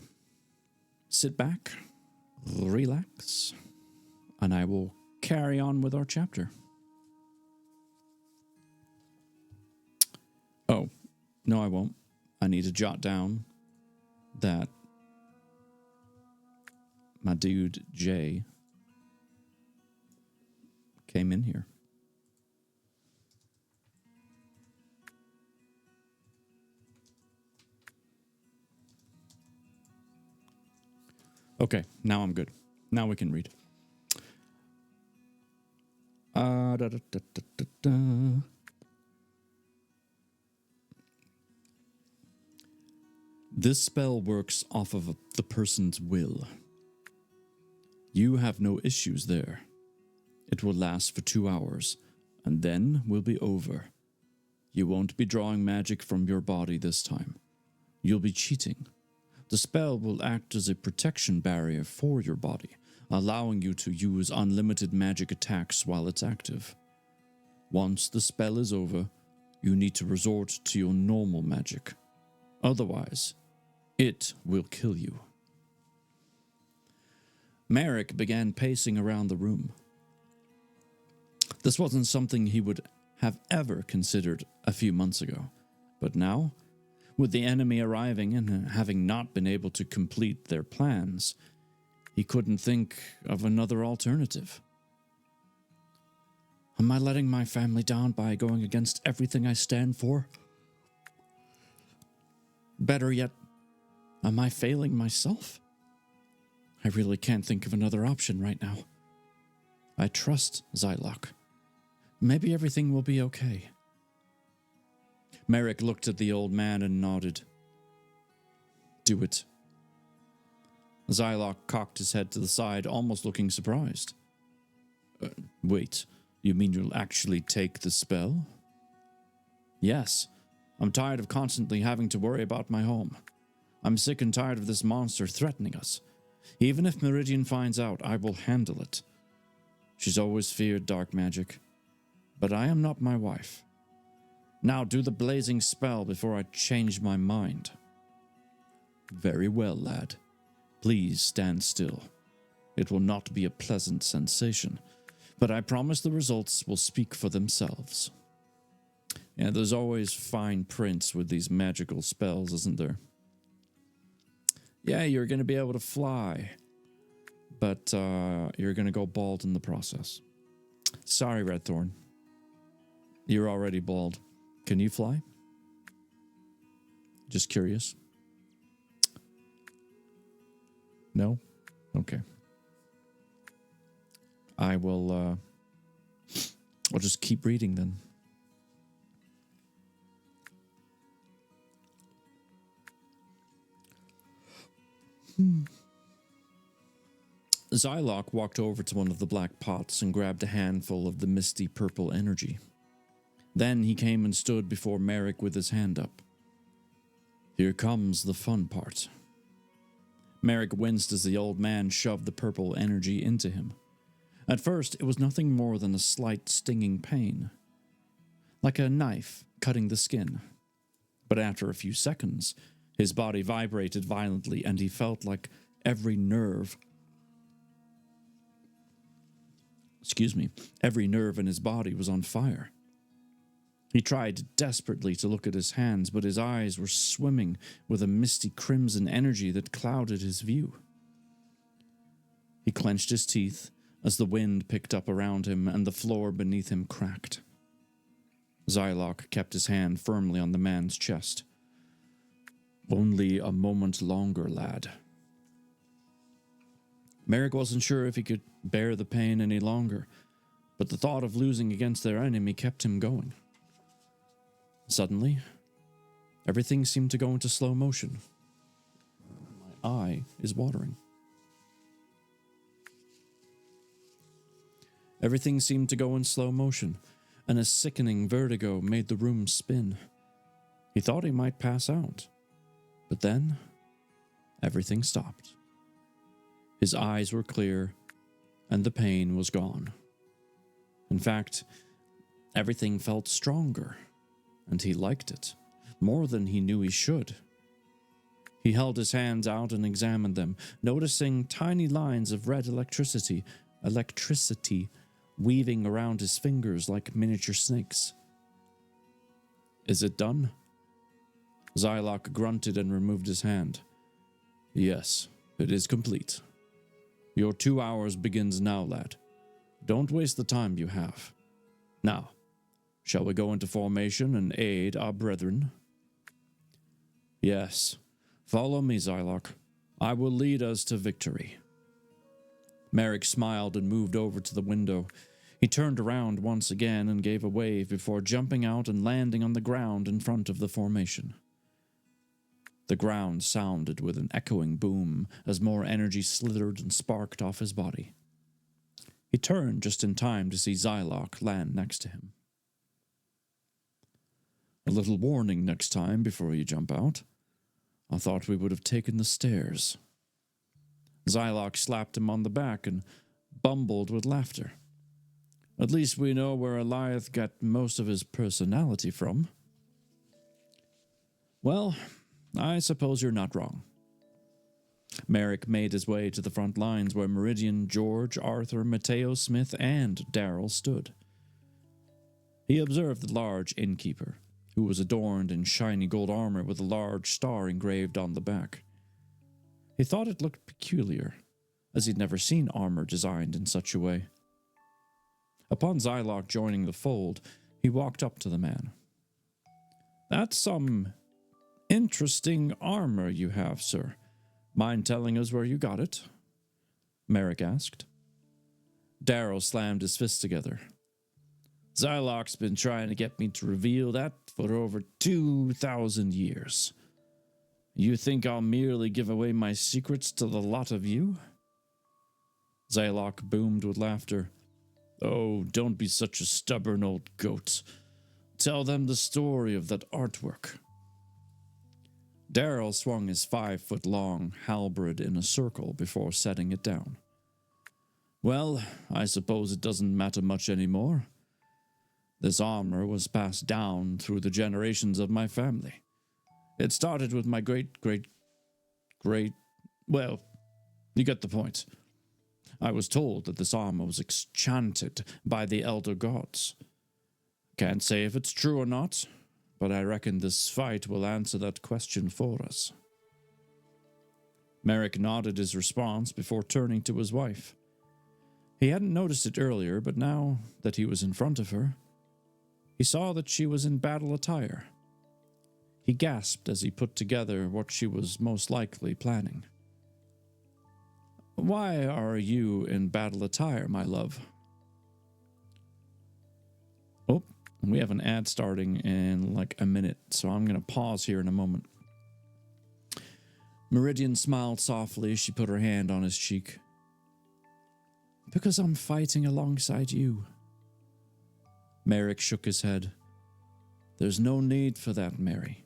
sit back, relax, and I will carry on with our chapter. Oh, no, I won't. I need to jot down that my dude, Jay, came in here. Okay, now I'm good. Now we can read. This spell works off of the person's will. You have no issues there. It will last for 2 hours, and then will be over. You won't be drawing magic from your body this time. You'll be cheating. The spell will act as a protection barrier for your body, allowing you to use unlimited magic attacks while it's active. Once the spell is over, you need to resort to your normal magic. Otherwise, it will kill you. Merrick began pacing around the room. This wasn't something he would have ever considered a few months ago, but now, with the enemy arriving and having not been able to complete their plans, he couldn't think of another alternative. Am I letting my family down by going against everything I stand for? Better yet, am I failing myself? I really can't think of another option right now. I trust Zylok. Maybe everything will be okay. Merrick looked at the old man and nodded. Do it. Zylok cocked his head to the side, almost looking surprised. Wait, you mean you'll actually take the spell? Yes. I'm tired of constantly having to worry about my home. I'm sick and tired of this monster threatening us. Even if Meridian finds out, I will handle it. She's always feared dark magic. But I am not my wife. Now do the blazing spell before I change my mind. Very well, lad. Please stand still. It will not be a pleasant sensation, but I promise the results will speak for themselves. Yeah, there's always fine prints with these magical spells, isn't there? Yeah, you're going to be able to fly, but you're going to go bald in the process. Sorry, Redthorn. You're already bald. Can you fly? Just curious. No? Okay. I'll just keep reading then. Zylok walked over to one of the black pots and grabbed a handful of the misty purple energy. Then he came and stood before Merrick with his hand up. Here comes the fun part. Merrick winced as the old man shoved the purple energy into him. At first, it was nothing more than a slight stinging pain, like a knife cutting the skin. But after a few seconds, his body vibrated violently and he felt like every nerve in his body was on fire. He tried desperately to look at his hands, but his eyes were swimming with a misty crimson energy that clouded his view. He clenched his teeth as the wind picked up around him and the floor beneath him cracked. Zylok kept his hand firmly on the man's chest. Only a moment longer, lad. Merrick wasn't sure if he could bear the pain any longer, but the thought of losing against their enemy kept him going. Suddenly, everything seemed to go into slow motion. My eye is watering. Everything seemed to go in slow motion, and a sickening vertigo made the room spin. He thought he might pass out, but then everything stopped. His eyes were clear, and the pain was gone. In fact, everything felt stronger, and he liked it, more than he knew he should. He held his hands out and examined them, noticing tiny lines of red electricity weaving around his fingers like miniature snakes. Is it done? Zylok grunted and removed his hand. Yes, it is complete. Your 2 hours begins now, lad. Don't waste the time you have. Now, shall we go into formation and aid our brethren? Yes. Follow me, Zylok. I will lead us to victory. Merrick smiled and moved over to the window. He turned around once again and gave a wave before jumping out and landing on the ground in front of the formation. The ground sounded with an echoing boom as more energy slithered and sparked off his body. He turned just in time to see Zylok land next to him. A little warning next time before you jump out. I thought we would have taken the stairs. Zylok slapped him on the back and bumbled with laughter. At least we know where Eliath got most of his personality from. Well, I suppose you're not wrong. Merrick made his way to the front lines where Meridian, George, Arthur, Mateo, Smith, and Darrell stood. He observed the large innkeeper, who was adorned in shiny gold armor with a large star engraved on the back. He thought it looked peculiar, as he'd never seen armor designed in such a way. Upon Zylok joining the fold, he walked up to the man. That's some interesting armor you have, sir. Mind telling us where you got it? Merrick asked. Darrell slammed his fists together. Zylok's been trying to get me to reveal that for over 2,000 years. You think I'll merely give away my secrets to the lot of you? Zylok boomed with laughter. Oh, don't be such a stubborn old goat. Tell them the story of that artwork. Darrell swung his 5-foot-long halberd in a circle before setting it down. Well, I suppose it doesn't matter much anymore. This armor was passed down through the generations of my family. It started with my well, you get the point. I was told that this armor was enchanted by the elder gods. Can't say if it's true or not, but I reckon this fight will answer that question for us. Merrick nodded his response before turning to his wife. He hadn't noticed it earlier, but now that he was in front of her, he saw that she was in battle attire. He gasped as he put together what she was most likely planning. "Why are you in battle attire, my love?" Oh, we have an ad starting in like a minute, so I'm going to pause here in a moment. Meridian smiled softly as she put her hand on his cheek. "Because I'm fighting alongside you." Merrick shook his head. "There's no need for that, Mary.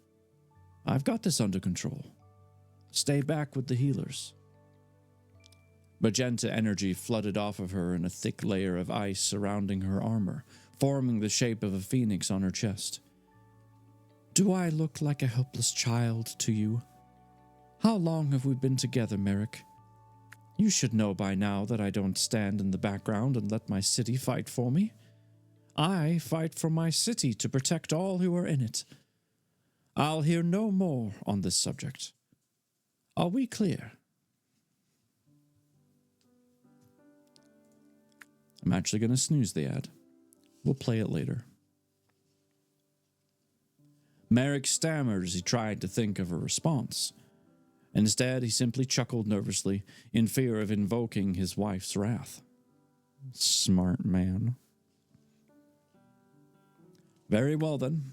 I've got this under control. Stay back with the healers." Magenta energy flooded off of her in a thick layer of ice surrounding her armor, forming the shape of a phoenix on her chest. "Do I look like a helpless child to you? How long have we been together, Merrick? You should know by now that I don't stand in the background and let my city fight for me. I fight for my city to protect all who are in it. I'll hear no more on this subject. Are we clear?" I'm actually going to snooze the ad. We'll play it later. Merrick stammered as he tried to think of a response. Instead, he simply chuckled nervously in fear of invoking his wife's wrath. Smart man. "Very well, then.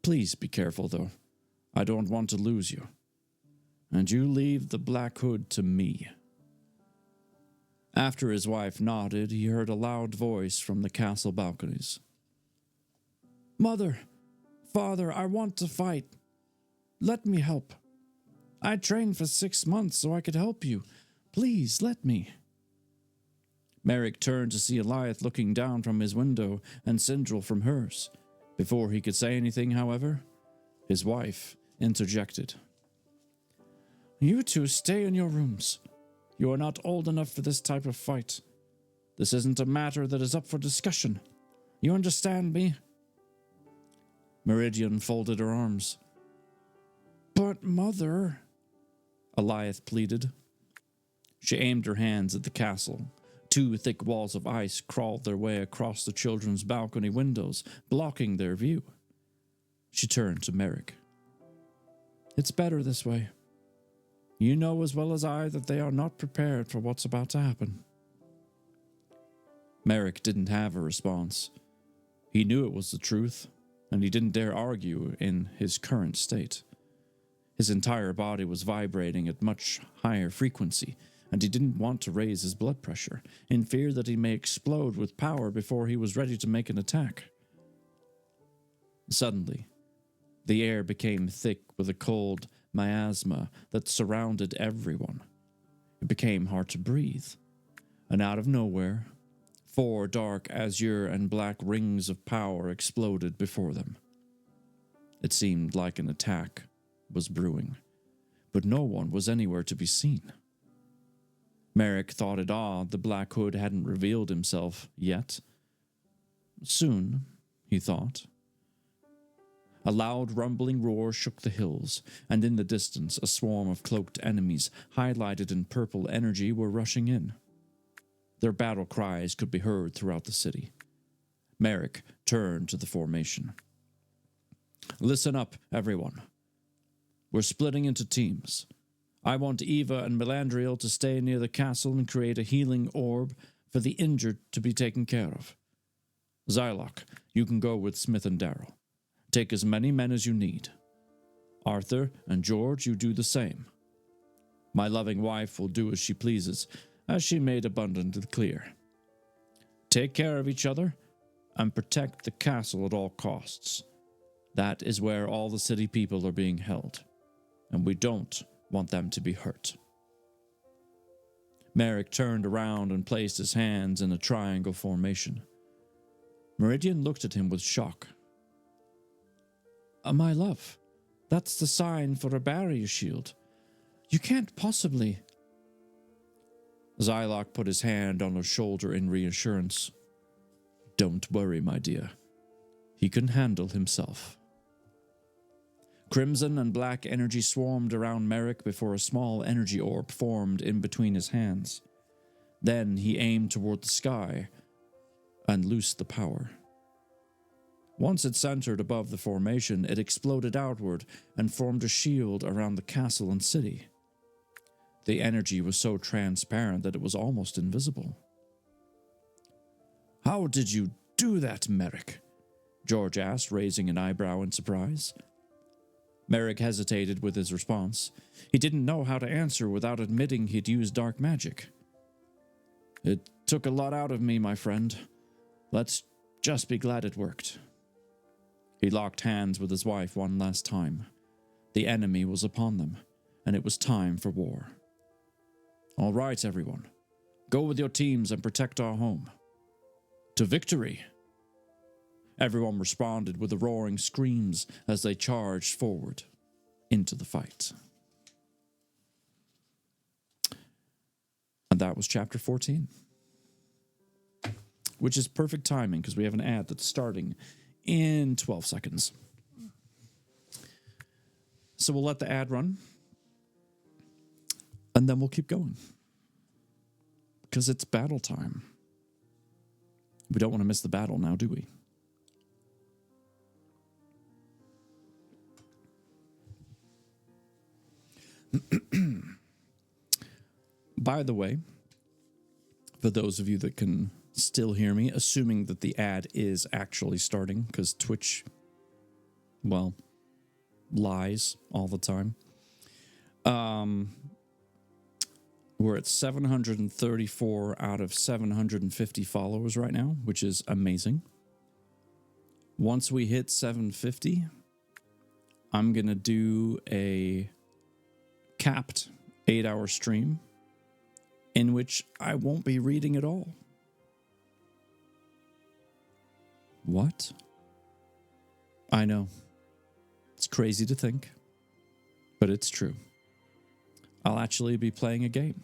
Please be careful, though. I don't want to lose you. And you leave the Black Hood to me." After his wife nodded, he heard a loud voice from the castle balconies. "Mother, Father, I want to fight. Let me help. I trained for 6 months so I could help you. Please, let me." Merrick turned to see Eliath looking down from his window and Sindral from hers. Before he could say anything, however, his wife interjected. "You two stay in your rooms. You are not old enough for this type of fight. This isn't a matter that is up for discussion. You understand me?" Meridian folded her arms. "But, Mother," Eliath pleaded. She aimed her hands at the castle. 2 thick walls of ice crawled their way across the children's balcony windows, blocking their view. She turned to Merrick. "It's better this way. You know as well as I that they are not prepared for what's about to happen." Merrick didn't have a response. He knew it was the truth, and he didn't dare argue in his current state. His entire body was vibrating at much higher frequency, and he didn't want to raise his blood pressure, in fear that he may explode with power before he was ready to make an attack. Suddenly, the air became thick with a cold miasma that surrounded everyone. It became hard to breathe, and out of nowhere, 4 dark azure and black rings of power exploded before them. It seemed like an attack was brewing, but no one was anywhere to be seen. Merrick thought it odd the Black Hood hadn't revealed himself yet. Soon, he thought. A loud rumbling roar shook the hills, and in the distance a swarm of cloaked enemies, highlighted in purple energy, were rushing in. Their battle cries could be heard throughout the city. Merrick turned to the formation. "Listen up, everyone. We're splitting into teams. I want Eva and Melandriel to stay near the castle and create a healing orb for the injured to be taken care of. Zylok, you can go with Smith and Darrell. Take as many men as you need. Arthur and George, you do the same. My loving wife will do as she pleases, as she made abundantly clear. Take care of each other and protect the castle at all costs. That is where all the city people are being held, and we don't want them to be hurt." Merrick turned around and placed his hands in a triangle formation. Meridian looked at him with shock. My love, that's the sign for a barrier shield. You can't possibly..." Zylok put his hand on her shoulder in reassurance. "Don't worry, my dear. He can handle himself." Crimson and black energy swarmed around Merrick before a small energy orb formed in between his hands. Then he aimed toward the sky and loosed the power. Once it centered above the formation, it exploded outward and formed a shield around the castle and city. The energy was so transparent that it was almost invisible. "How did you do that, Merrick?" George asked, raising an eyebrow in surprise. Merrick hesitated with his response. He didn't know how to answer without admitting he'd used dark magic. "It took a lot out of me, my friend. Let's just be glad it worked." He locked hands with his wife one last time. The enemy was upon them, and it was time for war. "All right, everyone. Go with your teams and protect our home. To victory!" Everyone responded with the roaring screams as they charged forward into the fight. And that was chapter 14. Which is perfect timing because we have an ad that's starting in 12 seconds. So we'll let the ad run. And then we'll keep going. Because it's battle time. We don't want to miss the battle now, do we? By the way, for those of you that can still hear me, assuming that the ad is actually starting, because Twitch, well, lies all the time. We're at 734 out of 750 followers right now, which is amazing. Once we hit 750, I'm going to do a capped 8-hour stream in which I won't be reading at all. What? I know. It's crazy to think, but it's true. I'll actually be playing a game.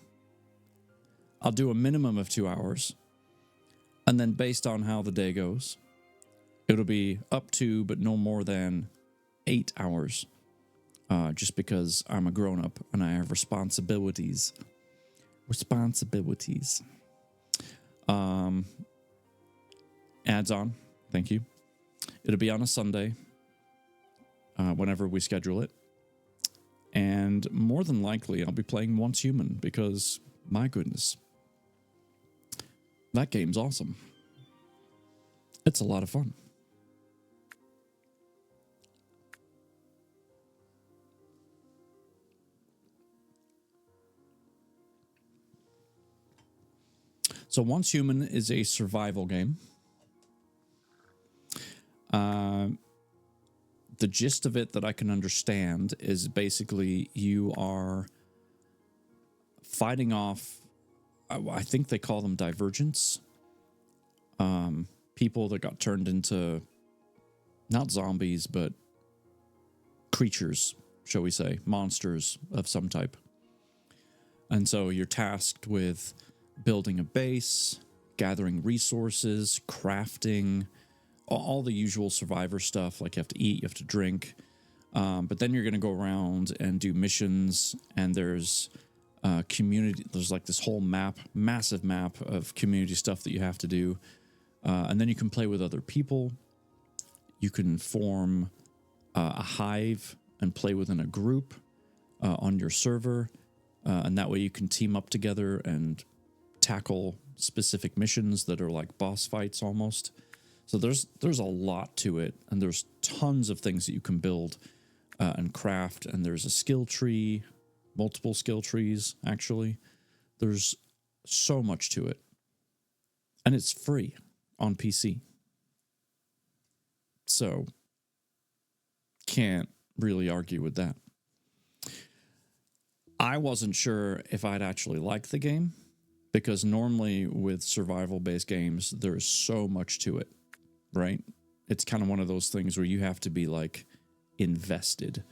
I'll do a minimum of 2 hours, and then based on how the day goes, it'll be up to, but no more than 8 hours, just because I'm a grown-up and I have responsibilities. Ads on. Thank you. It'll be on a Sunday, whenever we schedule it. And more than likely, I'll be playing Once Human because, my goodness, that game's awesome. It's a lot of fun. So Once Human is a survival game. The gist of it that I can understand is basically you are fighting off, I think they call them divergents. People that got turned into, not zombies, but creatures, shall we say, monsters of some type. And so you're tasked with building a base, gathering resources, crafting, all the usual survivor stuff, like you have to eat, you have to drink. But then you're going to go around and do missions, and there's community, there's like this whole map, massive map of community stuff that you have to do. And then you can play with other people. You can form a hive and play within a group on your server. And that way you can team up together and tackle specific missions that are like boss fights almost. So there's a lot to it, and there's tons of things that you can build and craft, and there's a skill tree, multiple skill trees, actually. There's so much to it. And it's free on PC. So can't really argue with that. I wasn't sure if I'd actually like the game, because normally with survival-based games, there's so much to it, right? It's kind of one of those things where you have to be, like, invested.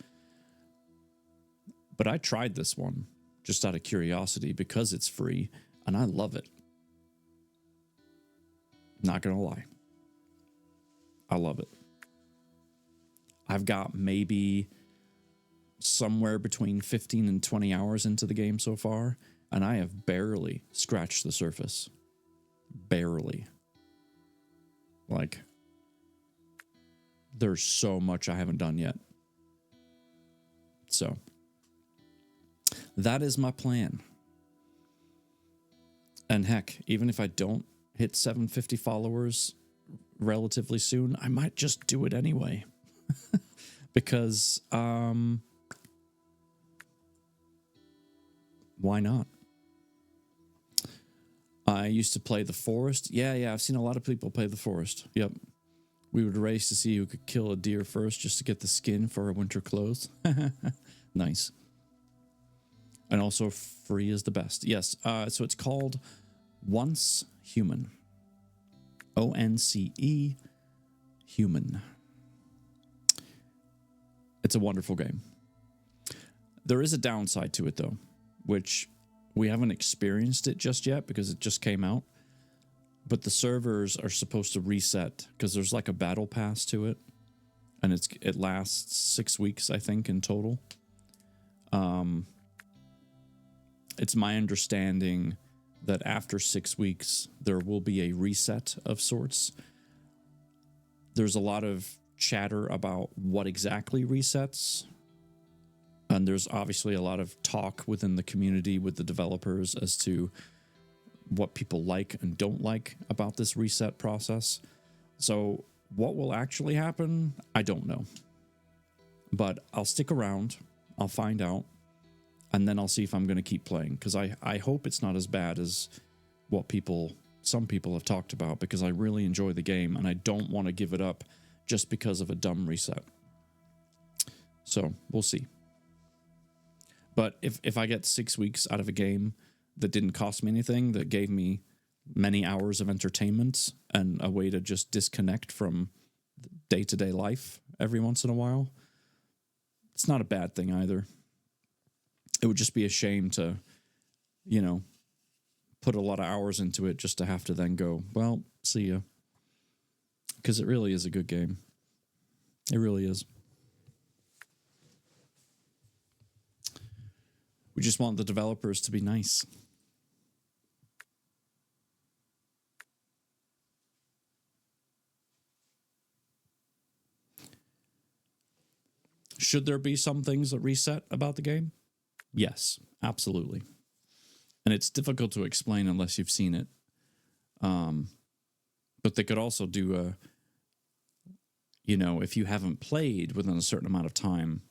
But I tried this one just out of curiosity because it's free, and I love it. Not gonna lie. I love it. I've got maybe somewhere between 15 and 20 hours into the game so far, and I have barely scratched the surface. Barely. Like, there's so much I haven't done yet. So that is my plan. And heck, even if I don't hit 750 followers relatively soon, I might just do it anyway. Because why not? I used to play The Forest. Yeah, I've seen a lot of people play The Forest. Yep. We would race to see who could kill a deer first just to get the skin for our winter clothes. Nice. And also free is the best. Yes, so it's called Once Human. ONCE Human. It's a wonderful game. There is a downside to it, though, which we haven't experienced it just yet because it just came out. But the servers are supposed to reset because there's like a battle pass to it. And it lasts 6 weeks, I think, in total. It's my understanding that after 6 weeks, there will be a reset of sorts. There's a lot of chatter about what exactly resets. And there's obviously a lot of talk within the community with the developers as to what people like and don't like about this reset process. So what will actually happen, I don't know. But I'll stick around. I'll find out. And then I'll see if I'm going to keep playing. Because I hope it's not as bad as what some people have talked about. Because I really enjoy the game. And I don't want to give it up just because of a dumb reset. So we'll see. But if I get 6 weeks out of a game that didn't cost me anything, that gave me many hours of entertainment and a way to just disconnect from day-to-day life every once in a while, it's not a bad thing either. It would just be a shame to, put a lot of hours into it just to have to then go, well, see ya. Because it really is a good game. It really is. We just want the developers to be nice. Should there be some things that reset about the game? Yes, absolutely. And it's difficult to explain unless you've seen it. But they could also do if you haven't played within a certain amount of time,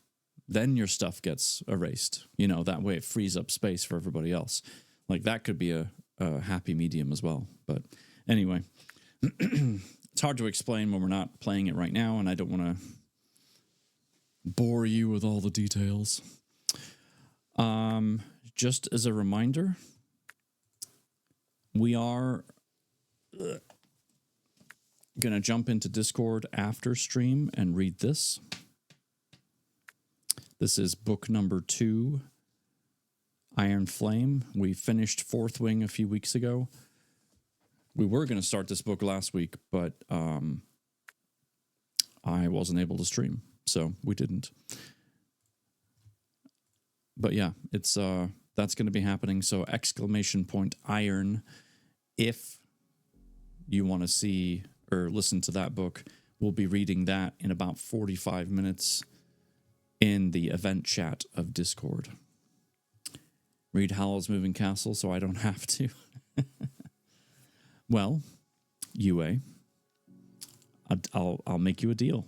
then your stuff gets erased. That way it frees up space for everybody else. Like that could be a happy medium as well. But anyway, it's hard to explain when we're not playing it right now, and I don't want to bore you with all the details. Just as a reminder, we are going to jump into Discord after stream and read this. This is book number 2, Iron Flame. We finished Fourth Wing a few weeks ago. We were going to start this book last week, but I wasn't able to stream, so we didn't. But yeah, it's that's going to be happening. So ! Iron. If you want to see or listen to that book, we'll be reading that in about 45 minutes in the event chat of Discord. Read Howl's Moving Castle so I don't have to. Well, UA, I'll make you a deal.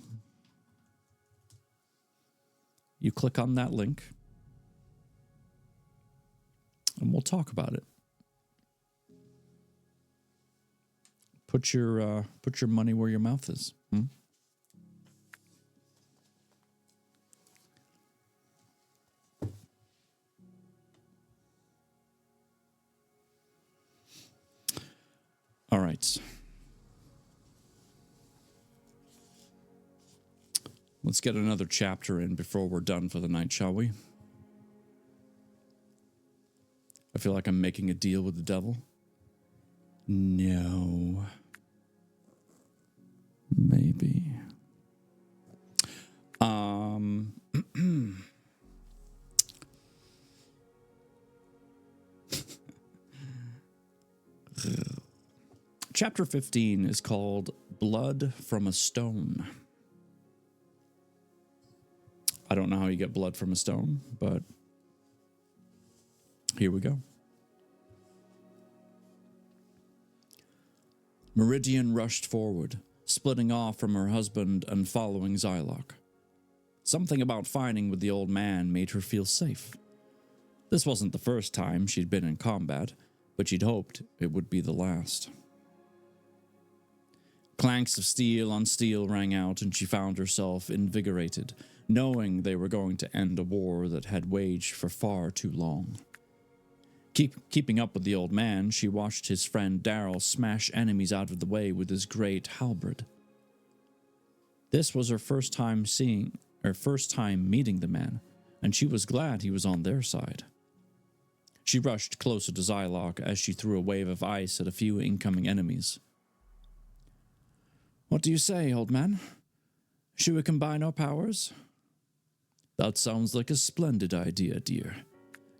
You click on that link, and we'll talk about it. Put your money where your mouth is. All right. Let's get another chapter in before we're done for the night, shall we? I feel like I'm making a deal with the devil. No. Maybe. Chapter 15 is called Blood from a Stone. I don't know how you get blood from a stone, but here we go. Meridian rushed forward, splitting off from her husband and following Xylock. Something about fighting with the old man made her feel safe. This wasn't the first time she'd been in combat, but she'd hoped it would be the last. Clanks of steel on steel rang out, and she found herself invigorated, knowing they were going to end a war that had waged for far too long. Keeping up with the old man, she watched his friend Daryl smash enemies out of the way with his great halberd. This was her first time meeting the man, and she was glad he was on their side. She rushed closer to Xylock as she threw a wave of ice at a few incoming enemies. "What do you say, old man? Should we combine our powers?" "That sounds like a splendid idea, dear.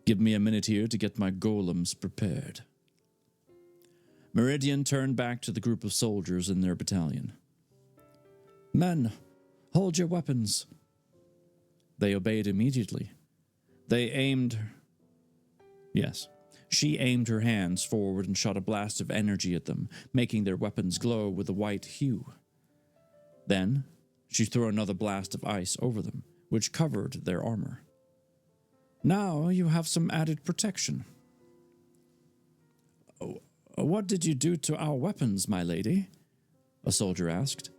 Give me a minute here to get my golems prepared." Meridian turned back to the group of soldiers in their battalion. "Men, hold your weapons." They obeyed immediately. She aimed her hands forward and shot a blast of energy at them, making their weapons glow with a white hue. Then, she threw another blast of ice over them, which covered their armor. "Now you have some added protection." "What did you do to our weapons, my lady?" a soldier asked.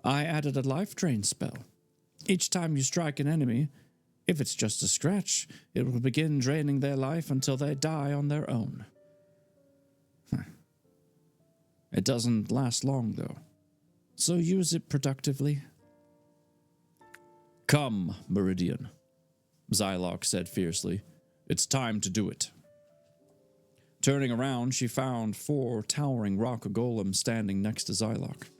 "I added a life drain spell. Each time you strike an enemy, if it's just a scratch, it will begin draining their life until they die on their own." "It doesn't last long, though, so use it productively." "Come, Meridian," Xylock said fiercely. "It's time to do it." Turning around, she found 4 towering rock golems standing next to Xylock.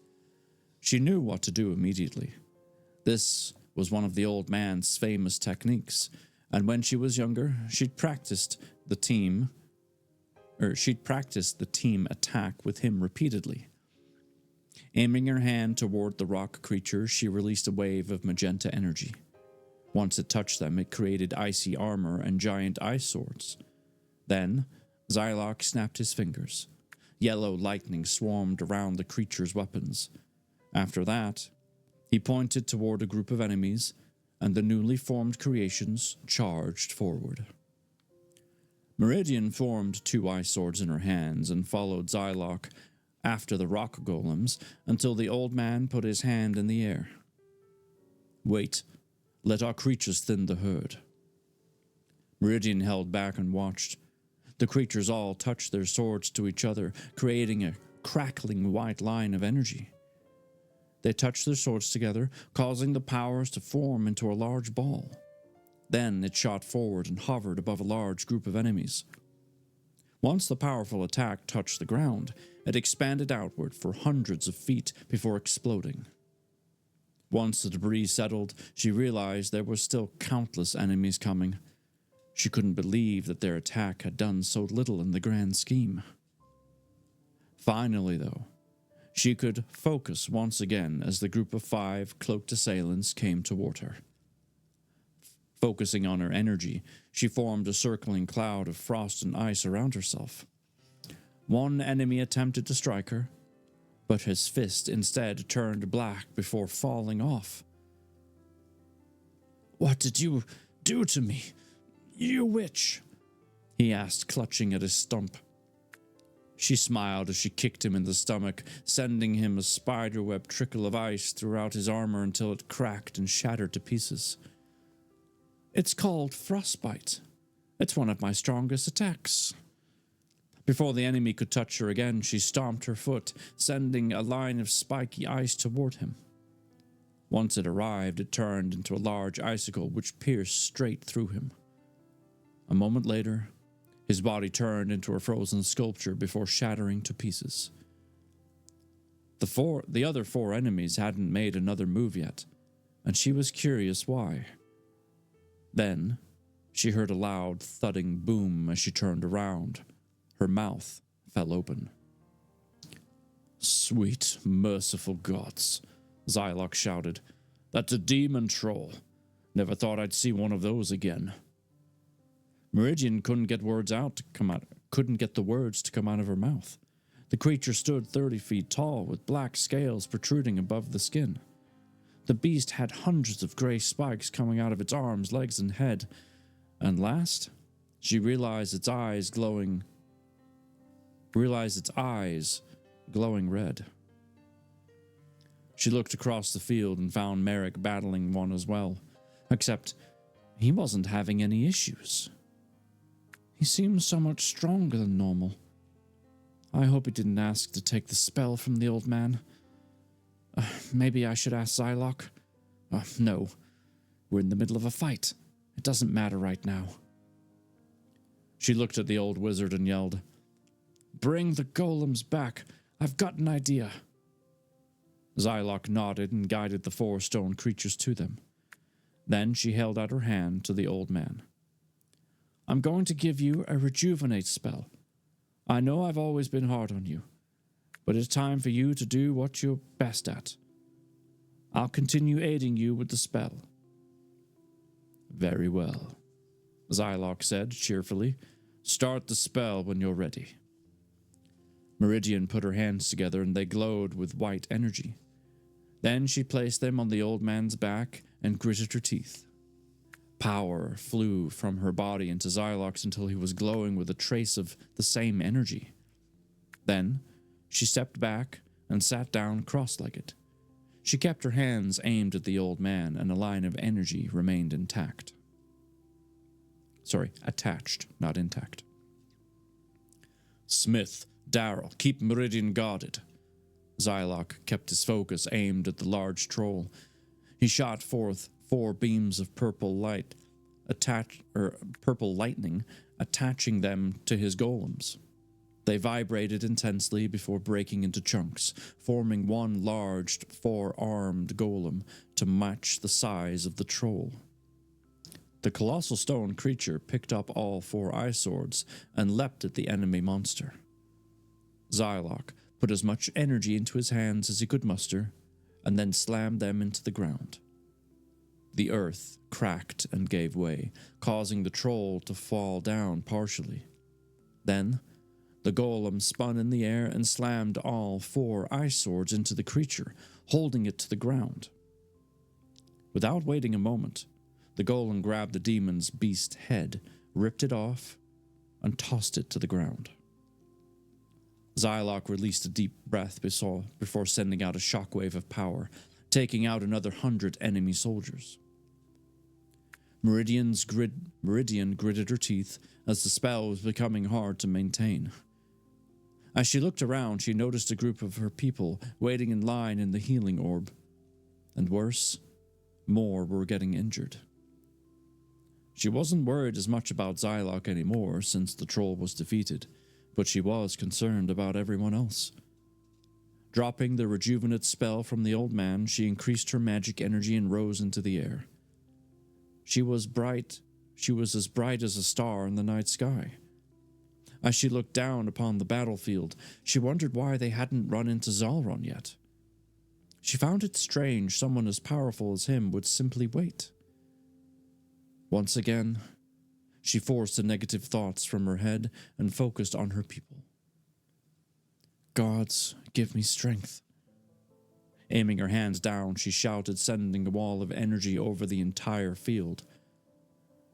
She knew what to do immediately. This was one of the old man's famous techniques, and when she was younger, she'd practiced the team attack with him repeatedly. Aiming her hand toward the rock creature, she released a wave of magenta energy. Once it touched them, it created icy armor and giant ice swords. Then, Xylock snapped his fingers. Yellow lightning swarmed around the creature's weapons. After that, he pointed toward a group of enemies, and the newly formed creations charged forward. Meridian formed 2 ice swords in her hands and followed Xylock after the rock golems until the old man put his hand in the air. "Wait, let our creatures thin the herd." Meridian held back and watched. The creatures all touched their swords to each other, creating a crackling white line of energy. They touched their swords together, causing the powers to form into a large ball. Then it shot forward and hovered above a large group of enemies. Once the powerful attack touched the ground, it expanded outward for hundreds of feet before exploding. Once the debris settled, she realized there were still countless enemies coming. She couldn't believe that their attack had done so little in the grand scheme. Finally, though, she could focus once again as the group of 5 cloaked assailants came toward her. Focusing on her energy, she formed a circling cloud of frost and ice around herself. One enemy attempted to strike her, but his fist instead turned black before falling off. "What did you do to me, you witch?" he asked, clutching at his stump. She smiled as she kicked him in the stomach, sending him a spiderweb trickle of ice throughout his armor until it cracked and shattered to pieces. "It's called frostbite. It's one of my strongest attacks." Before the enemy could touch her again, she stomped her foot, sending a line of spiky ice toward him. Once it arrived, it turned into a large icicle which pierced straight through him. A moment later, his body turned into a frozen sculpture before shattering to pieces. The other 4 enemies hadn't made another move yet, and she was curious why. Then, she heard a loud thudding boom as she turned around. Her mouth fell open. "Sweet, merciful gods," Xylock shouted. "That's a demon troll. Never thought I'd see one of those again. Meridian couldn't get the words to come out of her mouth. The creature stood 30 feet tall, with black scales protruding above the skin. The beast had hundreds of gray spikes coming out of its arms, legs, and head. And last, she realized its eyes glowing red. She looked across the field and found Merrick battling one as well, except he wasn't having any issues. He seemed so much stronger than normal. I hope he didn't ask to take the spell from the old man. Maybe I should ask Zylock? No. We're in the middle of a fight. It doesn't matter right now. She looked at the old wizard and yelled, "Bring the golems back. I've got an idea." Zylock nodded and guided the 4 stone creatures to them. Then she held out her hand to the old man. "I'm going to give you a rejuvenate spell. I know I've always been hard on you, but it's time for you to do what you're best at. I'll continue aiding you with the spell." "Very well," Zylock said cheerfully. "Start the spell when you're ready." Meridian put her hands together and they glowed with white energy. Then she placed them on the old man's back and gritted her teeth. Power flew from her body into Zylock's until he was glowing with a trace of the same energy. Then she stepped back and sat down cross-legged. She kept her hands aimed at the old man, and a line of energy remained intact. Attached, not intact. "Smith, Darrell, keep Meridian guarded." Zylock kept his focus aimed at the large troll. He shot forth 4 beams of purple lightning, attaching them to his golems. They vibrated intensely before breaking into chunks, forming one large 4-armed golem to match the size of the troll. The colossal stone creature picked up all 4 eye swords and leapt at the enemy monster. Zylock put as much energy into his hands as he could muster, and then slammed them into the ground. The earth cracked and gave way, causing the troll to fall down partially. Then, the golem spun in the air and slammed all 4 eye swords into the creature, holding it to the ground. Without waiting a moment, the golem grabbed the demon's beast head, ripped it off, and tossed it to the ground. Zylock released a deep breath before sending out a shockwave of power, taking out another 100 enemy soldiers. Meridian gritted her teeth as the spell was becoming hard to maintain. As she looked around, she noticed a group of her people waiting in line in the healing orb. And worse, more were getting injured. She wasn't worried as much about Zylock anymore since the troll was defeated, but she was concerned about everyone else. Dropping the rejuvenate spell from the old man, she increased her magic energy and rose into the air. She was as bright as a star in the night sky. As she looked down upon the battlefield, she wondered why they hadn't run into Zalron yet. She found it strange someone as powerful as him would simply wait. Once again, she forced the negative thoughts from her head and focused on her people. "Gods, give me strength." Aiming her hands down, she shouted, sending a wall of energy over the entire field.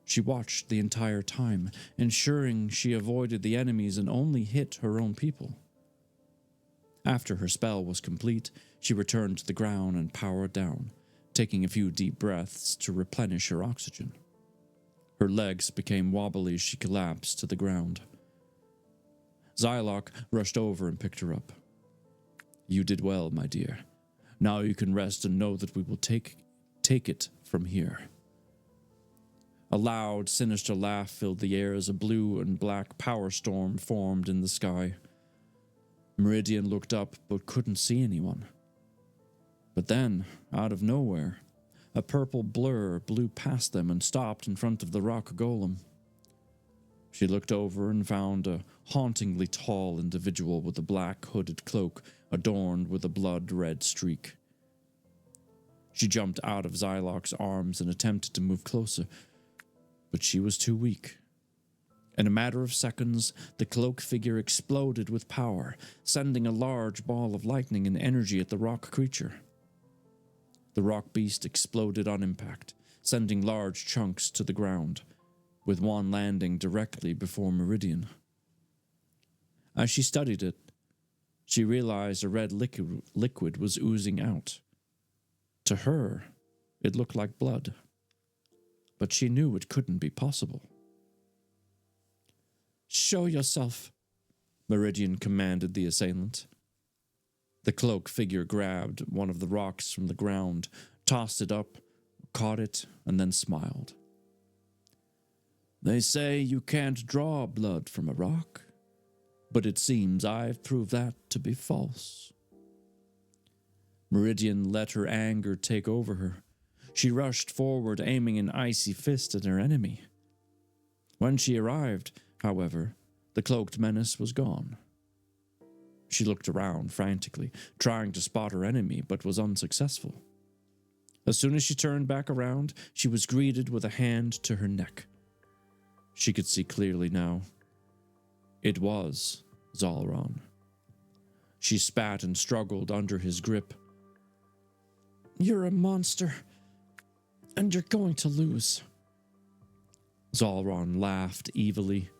She watched the entire time, ensuring she avoided the enemies and only hit her own people. After her spell was complete, she returned to the ground and powered down, taking a few deep breaths to replenish her oxygen. Her legs became wobbly as she collapsed to the ground. Zylock rushed over and picked her up. "You did well, my dear. Now you can rest and know that we will take it from here." A loud, sinister laugh filled the air as a blue and black power storm formed in the sky. Meridian looked up but couldn't see anyone. But then, out of nowhere, a purple blur blew past them and stopped in front of the rock golem. She looked over and found a hauntingly tall individual with a black hooded cloak adorned with a blood-red streak. She jumped out of Xylok's arms and attempted to move closer, but she was too weak. In a matter of seconds, the cloak figure exploded with power, sending a large ball of lightning and energy at the rock creature. The rock beast exploded on impact, sending large chunks to the ground, with one landing directly before Meridian. As she studied it, she realized a red liquid was oozing out. To her, it looked like blood, but she knew it couldn't be possible. "Show yourself," Meridian commanded the assailant. The cloak figure grabbed one of the rocks from the ground, tossed it up, caught it, and then smiled. "They say you can't draw blood from a rock, but it seems I've proved that to be false." Meridian let her anger take over her. She rushed forward, aiming an icy fist at her enemy. When she arrived, however, the cloaked menace was gone. She looked around frantically, trying to spot her enemy, but was unsuccessful. As soon as she turned back around, she was greeted with a hand to her neck. She could see clearly now. It was Zalron. She spat and struggled under his grip. "You're a monster, and you're going to lose." Zalron laughed evilly.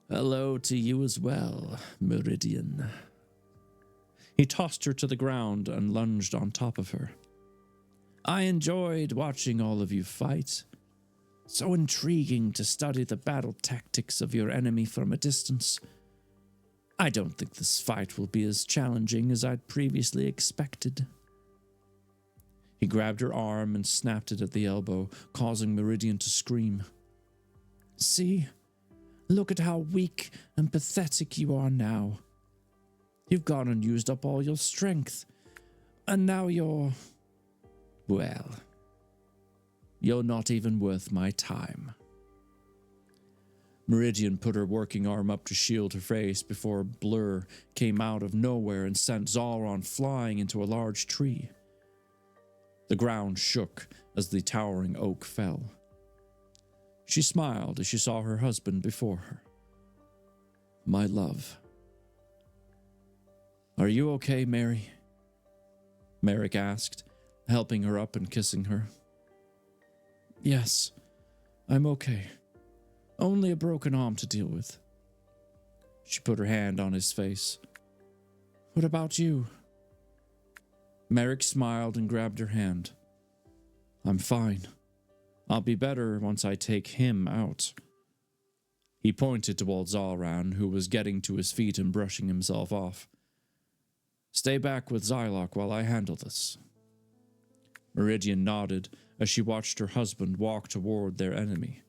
"Hello to you as well, Meridian." He tossed her to the ground and lunged on top of her. "I enjoyed watching all of you fight. So intriguing to study the battle tactics of your enemy from a distance. I don't think this fight will be as challenging as I'd previously expected." He grabbed her arm and snapped it at the elbow, causing Meridian to scream. "See? Look at how weak and pathetic you are now. You've gone and used up all your strength, and now you're not even worth my time." Meridian put her working arm up to shield her face before a blur came out of nowhere and sent Zalron flying into a large tree. The ground shook as the towering oak fell. She smiled as she saw her husband before her. "My love." "Are you okay, Mary?" Merrick asked, helping her up and kissing her. "Yes, I'm okay. Only a broken arm to deal with." She put her hand on his face. "What about you?" Merrick smiled and grabbed her hand. "I'm fine. I'll be better once I take him out." He pointed towards Zalron, who was getting to his feet and brushing himself off. "Stay back with Xylok while I handle this." Meridian nodded as she watched her husband walk toward their enemy.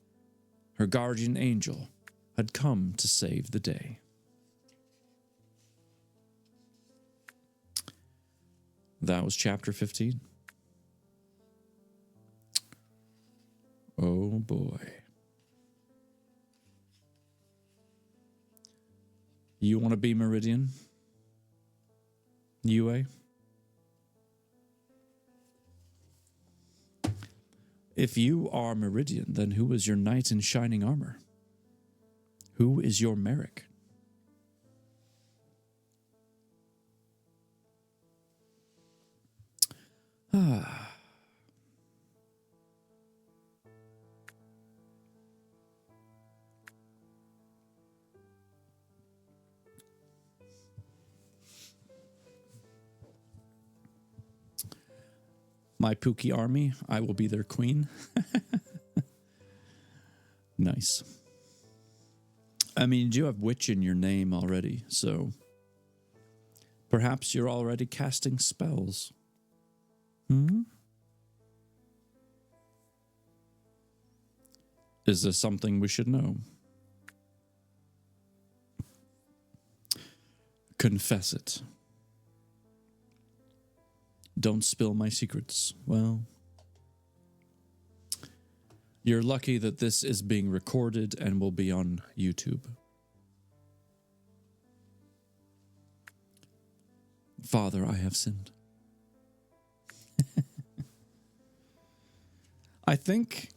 Her guardian angel had come to save the day. That was chapter 15. Oh boy. You want to be Meridian? UA? If you are Meridian, then who is your knight in shining armor? Who is your Merrick? My Pookie army, I will be their queen. Nice. I mean, you do have witch in your name already, so perhaps you're already casting spells. Is this something we should know? Confess it. Don't spill my secrets. Well, you're lucky that this is being recorded and will be on YouTube. Father, I have sinned. I think,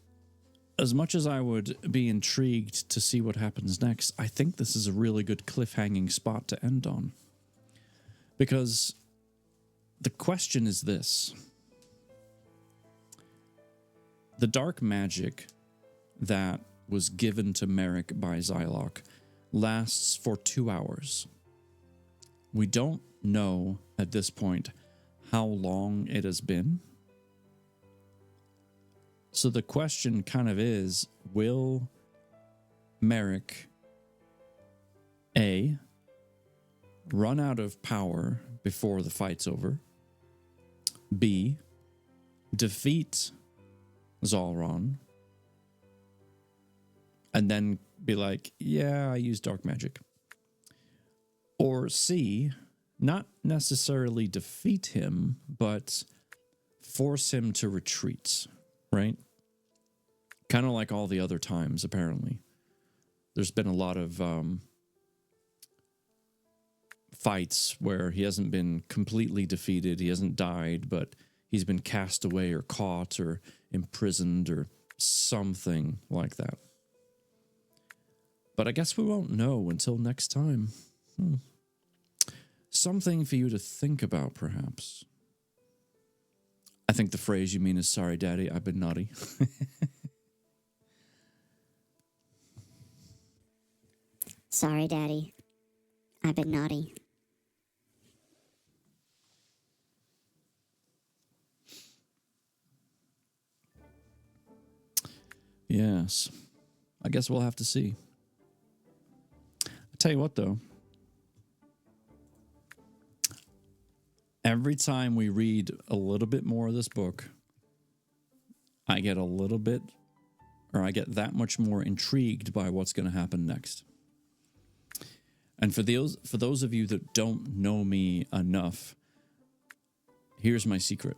as much as I would be intrigued to see what happens next, I think this is a really good cliffhanging spot to end on. Because the question is this. The dark magic that was given to Merrick by Xylock lasts for 2 hours. We don't know at this point how long it has been. So the question kind of is, will Merrick A, run out of power before the fight's over, B, defeat Zalron, and then be like, yeah, I use dark magic, or C, not necessarily defeat him, but force him to retreat, right? Kind of like all the other times, apparently. There's been a lot of fights where he hasn't been completely defeated, he hasn't died, but he's been cast away or caught or imprisoned or something like that. But I guess we won't know until next time. Something for you to think about, perhaps. I think the phrase you mean is, sorry, Daddy, I've been naughty. Sorry, Daddy. I've been naughty. Yes. I guess we'll have to see. I tell you what, though. Every time we read a little bit more of this book, I get a little bit, or I get that much more intrigued by what's going to happen next. And for those of you that don't know me enough, here's my secret.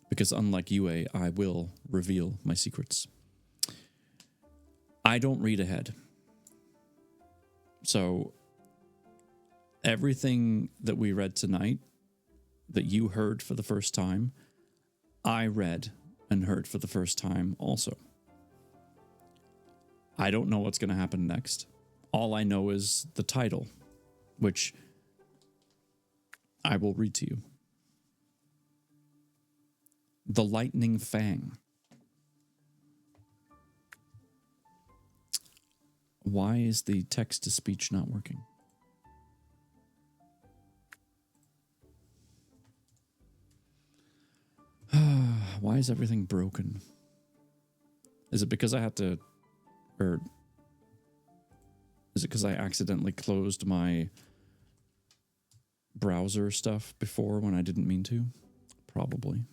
Because unlike UA, I will reveal my secrets. I don't read ahead. So everything that we read tonight, that you heard for the first time, I read and heard for the first time also. I don't know what's going to happen next. All I know is the title, which I will read to you. The Lightning Fang. Why is the text-to-speech not working? Why is everything broken? Is it because I had to, or is it because I accidentally closed my browser stuff before when I didn't mean to? Probably.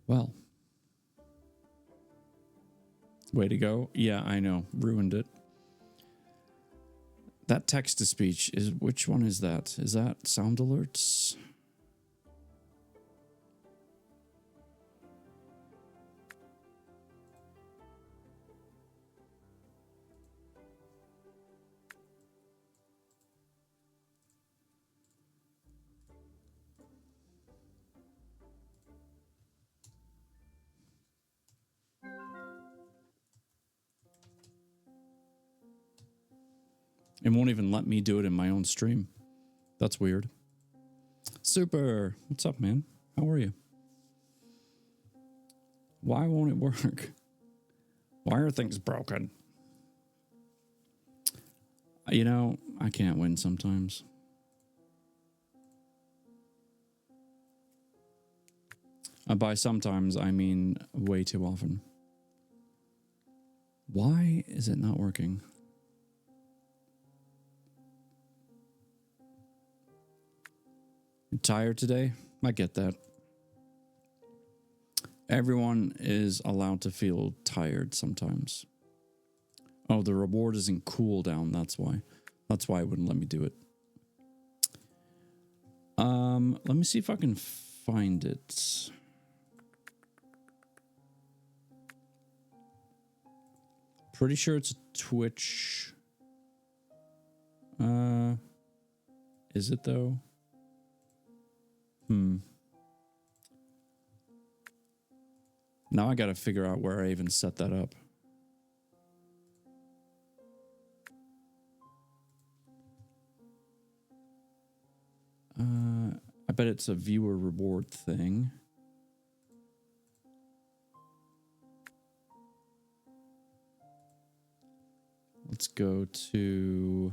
Well. Way to go. Yeah, I know. Ruined it. That text-to-speech is... Which one is that? Is that sound alerts? It won't even let me do it in my own stream. That's weird. Super. What's up, man? How are you? Why won't it work? Why are things broken? You know, I can't win sometimes. By sometimes, I mean way too often. Why is it not working? Tired today? I get that. Everyone is allowed to feel tired sometimes. Oh, the reward is in cooldown, that's why. That's why it wouldn't let me do it. Let me see if I can find it. Pretty sure it's Twitch. Is it though? Now I gotta figure out where I even set that up. I bet it's a viewer reward thing. Let's go to...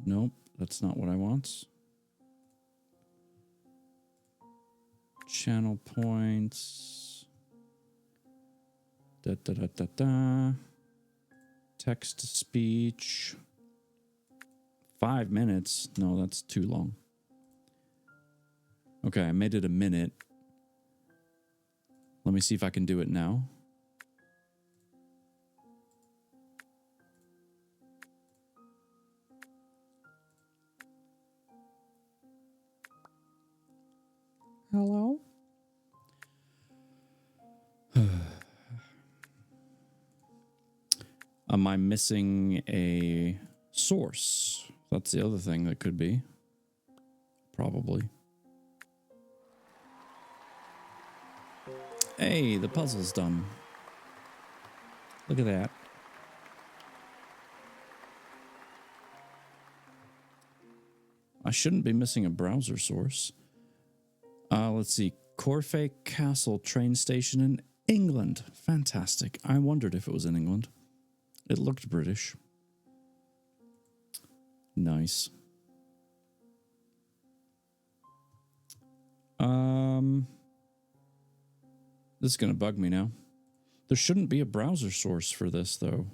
Nope, that's not what I want. Channel points. Da da da da da. Text to speech. 5 minutes? No, that's too long. Okay, I made it a minute. Let me see if I can do it now. Hello? Am I missing a source? That's the other thing that could be. Probably. Hey, the puzzle's done. Look at that. I shouldn't be missing a browser source. Let's see. Corfe Castle train station in England. Fantastic. I wondered if it was in England. It looked British. Nice. This is going to bug me now. There shouldn't be a browser source for this, though.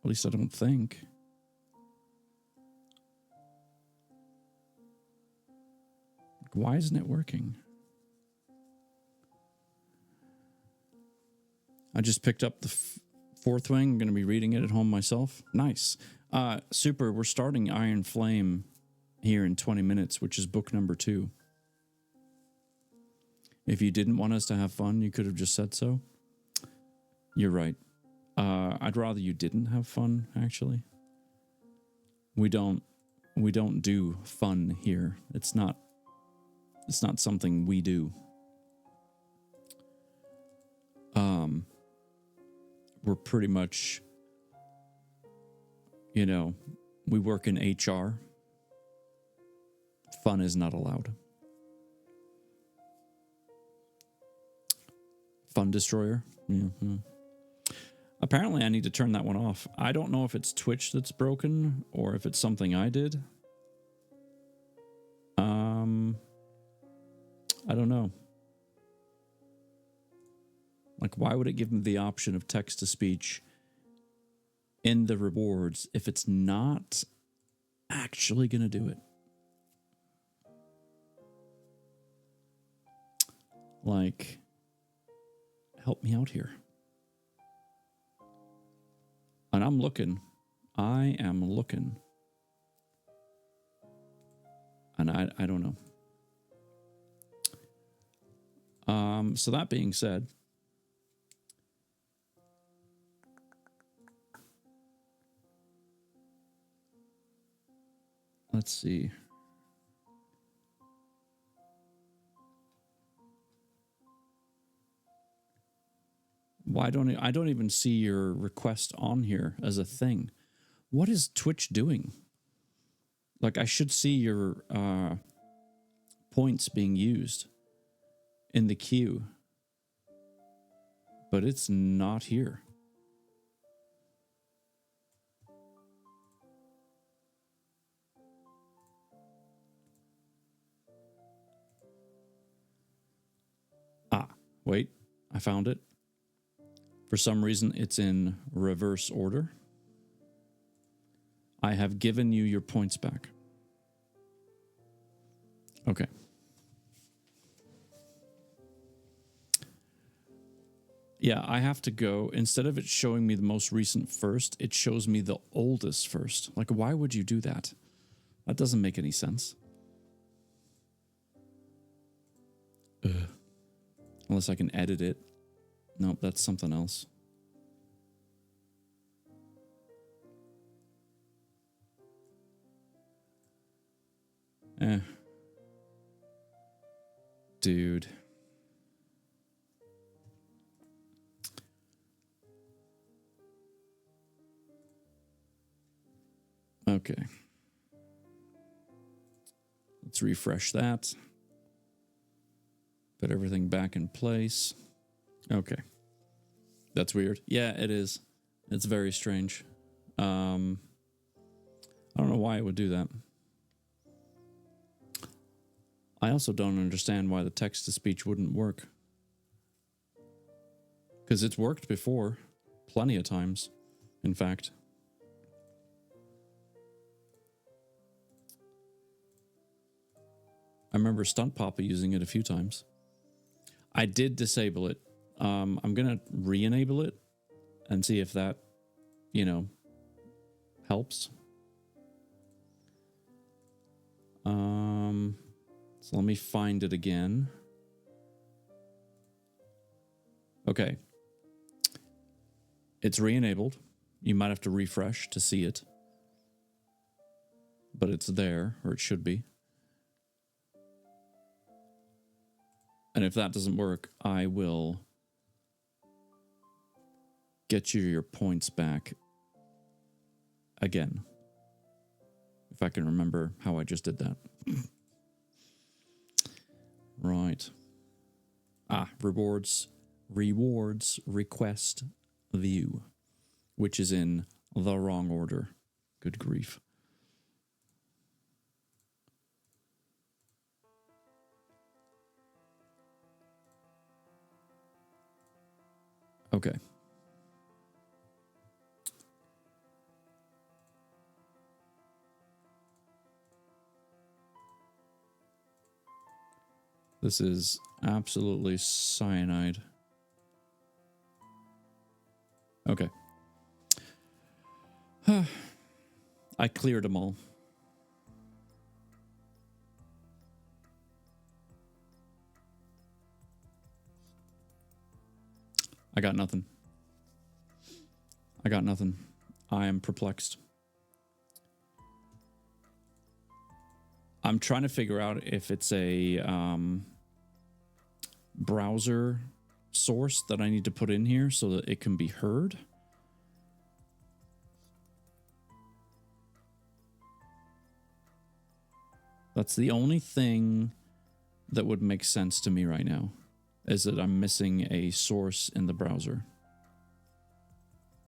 At least I don't think. Why isn't it working? I just picked up the Fourth Wing. I'm going to be reading it at home myself. Nice. Super, we're starting Iron Flame here in 20 minutes, which is book number 2. If you didn't want us to have fun, you could have just said so. You're right. I'd rather you didn't have fun, actually. We don't do fun here. It's not something we do. We're pretty much, you know, we work in HR. Fun is not allowed. Fun Destroyer? Mm-hmm. Apparently I need to turn that one off. I don't know if it's Twitch that's broken or if it's something I did. I don't know. Like, why would it give me the option of text to speech in the rewards if it's not actually going to do it? Like, help me out here. And I'm looking. I am looking. And I don't know. So that being said, let's see. Why don't I don't even see your request on here as a thing? What is Twitch doing? Like, I should see your points being used in the queue, but it's not here. Ah, wait, I found it. For some reason, it's in reverse order. I have given you your points back. Okay. Yeah, I have to go. Instead of it showing me the most recent first, it shows me the oldest first. Like, why would you do that? That doesn't make any sense. Unless I can edit it. Nope, that's something else. Dude. Okay. Let's refresh that. Put everything back in place. Okay. That's weird. Yeah, it is. It's very strange. I don't know why it would do that. I also don't understand why the text-to-speech wouldn't work. Because it's worked before. Plenty of times, in fact. I remember Stunt Papa using it a few times. I did disable it. I'm going to re-enable it and see if that, you know, helps. So let me find it again. Okay. It's re-enabled. You might have to refresh to see it. But it's there, or it should be. And if that doesn't work, I will get you your points back again. If I can remember how I just did that. Right. Rewards, request, view, which is in the wrong order. Good grief. Okay. This is absolutely cyanide. Okay. I cleared them all. I got nothing. I got nothing. I am perplexed. I'm trying to figure out if it's a browser source that I need to put in here so that it can be heard. That's the only thing that would make sense to me right now, is that I'm missing a source in the browser.